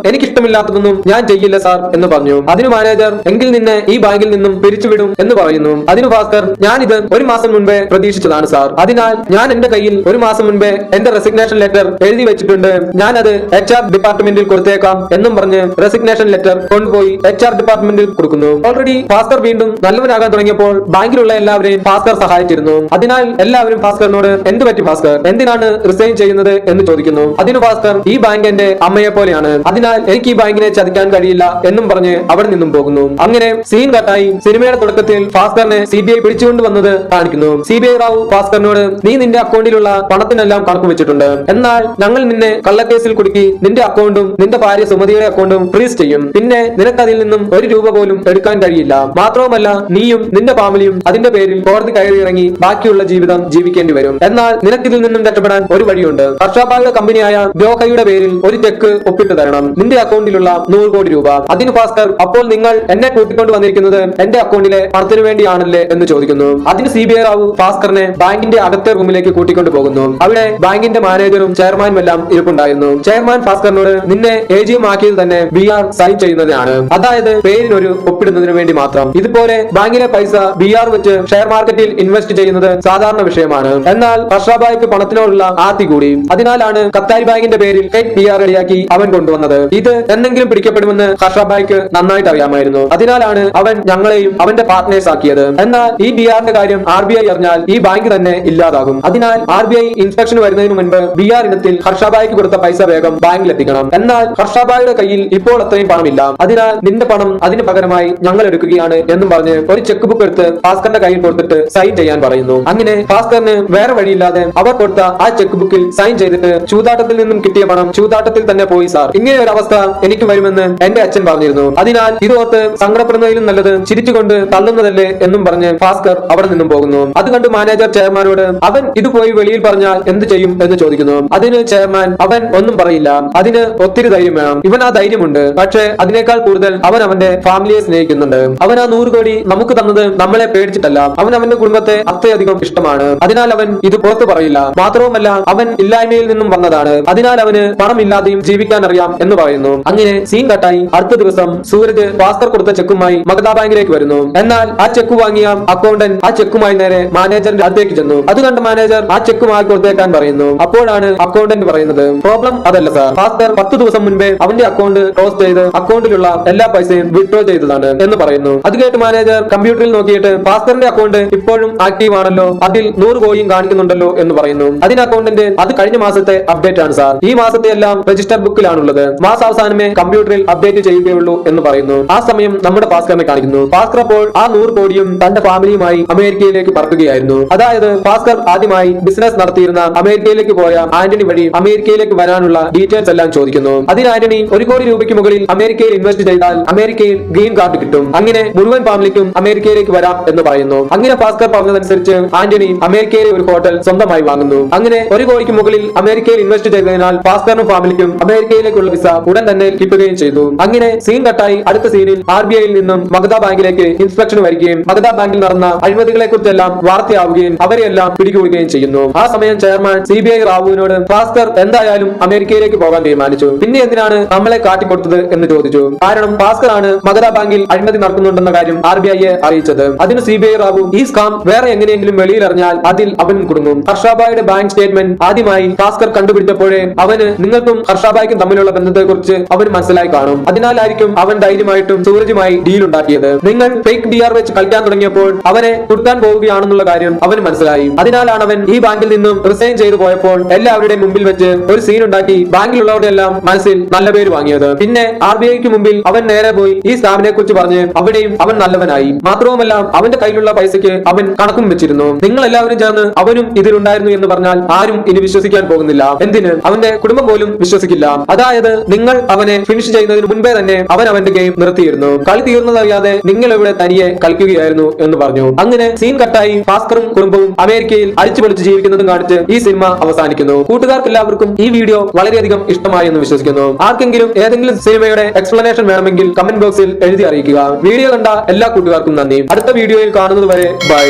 എനിക്കിഷ്ടമില്ലാത്തതൊന്നും ഞാൻ ചെയ്യില്ല സാർ എന്ന് പറഞ്ഞു. അതിന് മാനേജർ, എങ്കിൽ നിന്നെ ഈ ബാങ്കിൽ നിന്നും പിരിച്ചുവിടും എന്ന് പറയുന്നു. അതിന് ഭാസ്കർ, ഞാൻ ഇത് ഒരു മാസം മുൻപേ പ്രതീക്ഷിച്ചതാണ് സാർ, അതിനാൽ ഞാൻ എന്റെ കയ്യിൽ ഒരു മാസം മുൻപേ എന്റെ റെസിഗ്നേഷൻ ലെറ്റർ എഴുതി വെച്ചിട്ടുണ്ട്, ഞാൻ അത് HR ഡിപ്പാർട്ട്മെന്റിൽ കൊടുത്തേക്കാം എന്നും പറഞ്ഞ് റെസിഗ്നേഷൻ ലെറ്റർ കൊണ്ടുപോയി HR ഡിപ്പാർട്ട്മെന്റിൽ കൊടുക്കുന്നു. ഓൾറെഡി ഭാസ്കർ വീണ്ടും നല്ലവനാകാൻ തുടങ്ങിയപ്പോൾ ബാങ്കിലുള്ള എല്ലാവരെയും ഭാസ്കർ സഹായിച്ചിരുന്നു. അതിനാൽ എല്ലാവരും ഭാസ്കറിനോട്, എന്ത് പറ്റി ഭാസ്കർ, എന്തിനാണ് റിസൈൻ ചെയ്യുന്നത് എന്ന് ചോദിക്കുന്നു. അതിന് ഭാസ്കർ, ഈ ബാങ്ക് എന്റെ അമ്മയെ പോലെയാണ്, അതിനാൽ എനിക്ക് ഈ ബാങ്കിനെ ചതിക്കാൻ കഴിയില്ല എന്നും പറഞ്ഞ് അവിടെ നിന്നും പോകുന്നു. അങ്ങനെ സീൻ കട്ടായി സിനിമയുടെ തുടക്കത്തിൽ ഭാസ്കറിനെ CBI പിടിച്ചുകൊണ്ട് വന്നത് കാണിക്കുന്നു. CBI റാവു ഭാസ്കറിനോട്, നീ നിന്റെ അക്കൗണ്ടിലുള്ള പണത്തിനെല്ലാം കണക്ക് വെച്ചിട്ടുണ്ട്, എന്നാൽ ഞങ്ങൾ നിന്നെ കള്ളക്കേസിൽ കുടുക്കി നിന്റെ അക്കൗണ്ടും നിന്റെ ഭാര്യ സുമതിയുടെ അക്കൗണ്ടും ഫ്രീസ് ചെയ്യും. പിന്നെ നിനക്ക് അതിൽ നിന്നും ഒരു രൂപ പോലും എടുക്കാൻ കഴിയില്ല. മാത്രവുമല്ല നീയും നിന്റെ ഫാമിലിയും അതിന്റെ പേരിൽ കോടതി കയറി ഇറങ്ങി ബാക്കിയുള്ള ജീവിതം ജീവിക്കേണ്ടി വരും. എന്നാൽ നിനക്കിതിൽ നിന്നും രക്ഷപ്പെടാൻ ഒരു വഴിയുണ്ട്. ഹർഷാബായുടെ കമ്പനിയായ ബ്രോഹയുടെ പേരിൽ ഒരു ചെക്ക് ഒപ്പിട്ട് തരണം, നിന്റെ അക്കൗണ്ടിലുള്ള 100 കോടി രൂപ. അതിന് ഭാസ്കർ, അപ്പോൾ നിങ്ങൾ എന്നെ കൂട്ടിക്കൊണ്ട് വന്നിരിക്കുന്നത് എന്റെ അക്കൗണ്ടിലെ പണത്തിനു വേണ്ടിയാണല്ലേ എന്ന് ചോദിക്കുന്നു. അതിന് CBI റാവു ഭാസ്കറിനെ ബാങ്കിന്റെ അകത്തെ റൂമിലേക്ക് കൂട്ടിക്കൊണ്ടു പോകുന്നു. അവിടെ ബാങ്കിന്റെ മാനേജറും ചെയർമാനും എല്ലാം ഇരിപ്പുണ്ടായിരുന്നു. ചെയർമാൻ ഭാസ്കറിനോട്, നിന്നെ AGM ആക്കിയത് തന്നെ BR സൈൻ ചെയ്യുന്നതിനാണ്, അതായത് പേരിനൊരു ഒപ്പിടുന്നതിന് വേണ്ടി മാത്രം. ഇതുപോലെ ബാങ്കിലെ പൈസ BR വെച്ച് ഷെയർ മാർക്കറ്റിൽ ഇൻവെസ്റ്റ് ചെയ്യുന്നത് സാധാരണ വിഷയമാണ്. എന്നാൽ ഹർഷാബായിക്ക് പണത്തിനോടുള്ള ആർത്തി കൂടി, അതിനാലാണ് കത്താരി ബാങ്കിന്റെ പേരിൽ BR റെഡിയാക്കി അവൻ കൊണ്ടുവന്നത്. ഇത് എന്തെങ്കിലും പിടിക്കപ്പെടുമെന്ന് ഹർഷാബായിക്ക് നന്നായിട്ട് അറിയാം. തരാമായിരുന്നു. അതിനാലാണ് അവൻ ഞങ്ങളെയും അവന്റെ പാർട്ട്നേഴ്സ് ആക്കിയത്. എന്നാൽ ഈ ബിആറിന്റെ കാര്യം RBI അറിഞ്ഞാൽ ഈ ബാങ്ക് തന്നെ ഇല്ലാതാകും. അതിനാൽ RBI ഇൻസ്പെക്ഷൻ വരുന്നതിന് മുൻപ് ബിആർ ഇനത്തിൽ ഹർഷാബായിക്ക് കൊടുത്ത പൈസ വേഗം ബാങ്കിൽ എത്തിക്കണം. എന്നാൽ ഹർഷാബായിയുടെ കയ്യിൽ ഇപ്പോൾ അത്രയും പണമില്ല. അതിനാൽ നിന്റെ പണം അതിന് പകരമായി ഞങ്ങൾ എടുക്കുകയാണ് എന്നും പറഞ്ഞ് ഒരു ചെക്ക് ബുക്ക് എടുത്ത് ഭാസ്കറിന്റെ കയ്യിൽ കൊടുത്തിട്ട് സൈൻ ചെയ്യാൻ പറയുന്നു. അങ്ങനെ ഭാസ്കറിന് വേറെ വഴിയില്ലാതെ അവർ കൊടുത്ത ആ ചെക്ക് ബുക്കിൽ സൈൻ ചെയ്തിട്ട് ചൂതാട്ടത്തിൽ നിന്നും കിട്ടിയ പണം ചൂതാട്ടത്തിൽ തന്നെ പോയി സാർ. ഇങ്ങനെ ഒരു അവസ്ഥ എനിക്ക് വരുമെന്ന് എന്റെ അച്ഛൻ പറഞ്ഞിരുന്നു. അതിനാൽ ഇതോർത്ത് സങ്കടപ്പെടുന്നതിലും നല്ലത് ചിരിച്ചുകൊണ്ട് തള്ളുന്നതല്ലേ എന്നും പറഞ്ഞ് ഭാസ്കർ അവിടെ നിന്നും പോകുന്നു. അത് കണ്ട് മാനേജർ ചെയർമാനോട് അവൻ ഇത് പോയി വെളിയിൽ പറഞ്ഞാൽ എന്ത് ചെയ്യും എന്ന് ചോദിക്കുന്നു. അതിന് ചെയർമാൻ അവൻ ഒന്നും പറയില്ല, അതിന് ഒത്തിരി ധൈര്യം വേണം. ഇവൻ ആ ധൈര്യമുണ്ട്, പക്ഷേ അതിനേക്കാൾ കൂടുതൽ അവൻ അവന്റെ ഫാമിലിയെ സ്നേഹിക്കുന്നുണ്ട്. അവൻ ആ 100 കോടി നമുക്ക് തന്നത് നമ്മളെ പേടിച്ചിട്ടല്ല, അവൻ അവന്റെ കുടുംബത്തെ അത്രയധികം ഇഷ്ടമാണ്. അതിനാൽ അവൻ ഇത് പുറത്തു പറയില്ല. മാത്രവുമല്ല അവൻ ഇല്ലായ്മയിൽ നിന്നും വന്നതാണ്, അതിനാൽ അവന് പണമില്ലാതെയും ജീവിക്കാൻ അറിയാം എന്ന് പറയുന്നു. അങ്ങനെ സീൻ കട്ടായി അടുത്ത ദിവസം സൂരജ് ഭാസ്കർ കൊടുത്ത ചെക്കുമായി മഗധ ബാങ്കിലേക്ക് വരുന്നു. എന്നാൽ ആ ചെക്ക് വാങ്ങിയ അക്കൗണ്ടന്റ് ആ ചെക്കുമായി നേരെ മാനേജറിന്റെ അടുത്തേക്ക് ചെന്നു. അത് കണ്ട് മാനേജർ ആ ചെക്കുമായി കൊടുത്തേക്കാൻ പറയുന്നു. അപ്പോഴാണ് അക്കൗണ്ടന്റ് പറയുന്നത്, പ്രോബ്ലം അതല്ല സാർ, ഭാസ്കർ 10 ദിവസം മുൻപേ അവന്റെ അക്കൗണ്ട് ക്ലോസ് ചെയ്ത് അക്കൗണ്ടിലുള്ള എല്ലാ പൈസയും വിഡ്രോ ചെയ്തതാണ് എന്ന് പറയുന്നു. അത് കേട്ട് മാനേജർ കമ്പ്യൂട്ടറിൽ നോക്കിയിട്ട് ഭാസ്കറിന്റെ അക്കൗണ്ട് ഇപ്പോഴും ആക്റ്റീവ് ആണല്ലോ, അതിൽ 100 കോടിയും കാണിക്കുന്നുണ്ടല്ലോ എന്ന് പറയുന്നു. അതിന് അക്കൗണ്ടന്റ് അത് കഴിഞ്ഞ മാസത്തെ അപ്ഡേറ്റ് ആണ് സാർ, ഈ മാസത്തെ എല്ലാം രജിസ്റ്റർ ബുക്കിലാണുള്ളത്, മാസാവസാനമേ കമ്പ്യൂട്ടറിൽ അപ്ഡേറ്റ് ചെയ്യുകയുള്ളൂ എന്ന് പറയുന്നു. ആ സമയം നമ്മുടെ ഭാസ്കറിനെ കാണിക്കുന്നു. ഭാസ്കർ അപ്പോൾ ആ 100 കോടിയും തന്റെ ഫാമിലിയുമായി അമേരിക്കയിലേക്ക് പറക്കുകയായിരുന്നു. അതായത് ഭാസ്കർ ആദ്യമായി ബിസിനസ് നടത്തിയിരുന്ന അമേരിക്കയിലേക്ക് പോയ ആന്റണി വഴി അമേരിക്കയിലേക്ക് വരാനുള്ള ഡീറ്റെയിൽസ് എല്ലാം ചോദിക്കുന്നു. അതിന് ആന്റണി 1 കോടി രൂപയ്ക്ക് മുകളിൽ അമേരിക്കയിൽ ഇൻവെസ്റ്റ് ചെയ്താൽ അമേരിക്കയിൽ ഗ്രീൻ കാർഡ് കിട്ടും, അങ്ങനെ മുഴുവൻ ഫാമിലിക്കും അമേരിക്കയിലേക്ക് വരാം എന്ന് പറയുന്നു. അങ്ങനെ ഭാസ്കർ പറഞ്ഞതനുസരിച്ച് ആന്റണി അമേരിക്കയിലെ ഒരു ഹോട്ടൽ സ്വന്തമായി വാങ്ങുന്നു. അങ്ങനെ 1 കോടിക്ക് മുകളിൽ അമേരിക്കയിൽ ഇൻവെസ്റ്റ് ചെയ്തതിനാൽ ഭാസ്കറിനും ഫാമിലിക്കും അമേരിക്കയിലേക്കുള്ള വിസ ഉടൻ തന്നെ കിട്ടുകയും ചെയ്തു. അങ്ങനെ സീൻ കട്ടായി അടുത്ത സീനിൽ RBIയിൽ നിന്നും മഗധ ബാങ്കിലേക്ക് ഇൻസ്പെക്ഷൻ വരികയും മഗധ ബാങ്കിൽ നടന്ന അഴിമതികളെ കുറിച്ചെല്ലാം വാർത്തയാവുകയും അവരെല്ലാം പിടികൂടുകയും ചെയ്യുന്നു. ആ സമയം ചെയർമാൻ CBI റാവുവിനോട് ഭാസ്കർ എന്തായാലും അമേരിക്കയിലേക്ക് പോകാൻ തീരുമാനിച്ചു, പിന്നെ എന്തിനാണ് നമ്മളെ കാട്ടിക്കൊടുത്തത് എന്ന് ചോദിച്ചു. കാരണം ഭാസ്കർ ആണ് മഗധ ബാങ്കിൽ അഴിമതി നടക്കുന്നുണ്ടെന്ന കാര്യം RBIയെ അറിയിച്ചത്. അതിന് CBI റാവു ഈ സ്കാം വേറെ എങ്ങനെയെങ്കിലും വെളിയിലറിഞ്ഞാൽ അതിൽ അവൻ കുടുങ്ങും. ഹർഷാബായുടെ ബാങ്ക് സ്റ്റേറ്റ്മെന്റ് ആദ്യമായി ഭാസ്കർ കണ്ടുപിടിച്ചപ്പോഴേ അവന് നിങ്ങൾക്കും ഹർഷാബായ്ക്കും തമ്മിലുള്ള ബന്ധത്തെക്കുറിച്ച് അവന് മനസ്സിലായി കാണും. അതിനാലായിരിക്കും അവൻ ധൈര്യമായിട്ടും സൂരജുമായി ഡീൽ ഉണ്ടാക്കിയത്. നിങ്ങൾ ഫേക്ക് BR വെച്ച് കളിക്കാൻ തുടങ്ങിയപ്പോൾ അവനെ കുടുക്കാൻ പോവുകയാണെന്നുള്ള കാര്യം അവന് മനസ്സിലായി. അതിനാലാണ് അവൻ ഈ ബാങ്കിൽ നിന്നും റിസൈൻ ചെയ്തു പോയപ്പോൾ എല്ലാവരുടെയും മുമ്പിൽ വെച്ച് ഒരു സീൻ ഉണ്ടാക്കി ബാങ്കിലുള്ളവരുടെ എല്ലാം മനസ്സിൽ നല്ല പേര് വാങ്ങിയത്. പിന്നെ RBIക്ക് മുമ്പിൽ അവൻ നേരെ പോയി ഈ സ്കാമിനെ കുറിച്ച് പറഞ്ഞ് അവിടെയും അവൻ നല്ലവനായി. മാത്രവുമല്ല അവന്റെ കയ്യിലുള്ള പൈസയ്ക്ക് അവൻ കണക്കും വെച്ചിരുന്നു. നിങ്ങൾ എല്ലാവരും ചേർന്ന് അവനും ഇതിലുണ്ടായിരുന്നു എന്ന് പറഞ്ഞാൽ ആരും ഇനി വിശ്വസിക്കാൻ പോകുന്നില്ല. എന്തിന്, അവന്റെ കുടുംബം പോലും വിശ്വസിക്കില്ല. അതായത് നിങ്ങൾ അവനെ ഫിനിഷ് ചെയ്യുന്നതിന് മുൻപേ തന്നെ അവൻ അവന്റെ ഗെയിം നിർത്തിയിരുന്നു. കളി തീർന്നതറിയാതെ നിങ്ങൾ ഇവിടെ തനിയെ കളിക്കുകയായിരുന്നു എന്ന് പറഞ്ഞു. അങ്ങനെ സീൻ കട്ടായി ഭാസ്കറും കുടുംബവും അമേരിക്കയിൽ അടിച്ചു പൊളിച്ച് ജീവിക്കുന്നതും കാണിച്ച് ഈ സിനിമ അവസാനിക്കുന്നു. കൂട്ടുകാർക്ക് എല്ലാവർക്കും ഈ വീഡിയോ വളരെയധികം ഇഷ്ടമായി എന്ന് വിശ്വസിക്കുന്നു. ആർക്കെങ്കിലും ഏതെങ്കിലും സിനിമയുടെ എക്സ്പ്ലനേഷൻ വേണമെങ്കിൽ കമന്റ് ബോക്സിൽ എഴുതി അറിയിക്കുക. വീഡിയോ കണ്ട എല്ലാ കൂട്ടുകാർക്കും നന്ദി. അടുത്ത വീഡിയോയിൽ കാണുന്നത് വരെ ബൈ.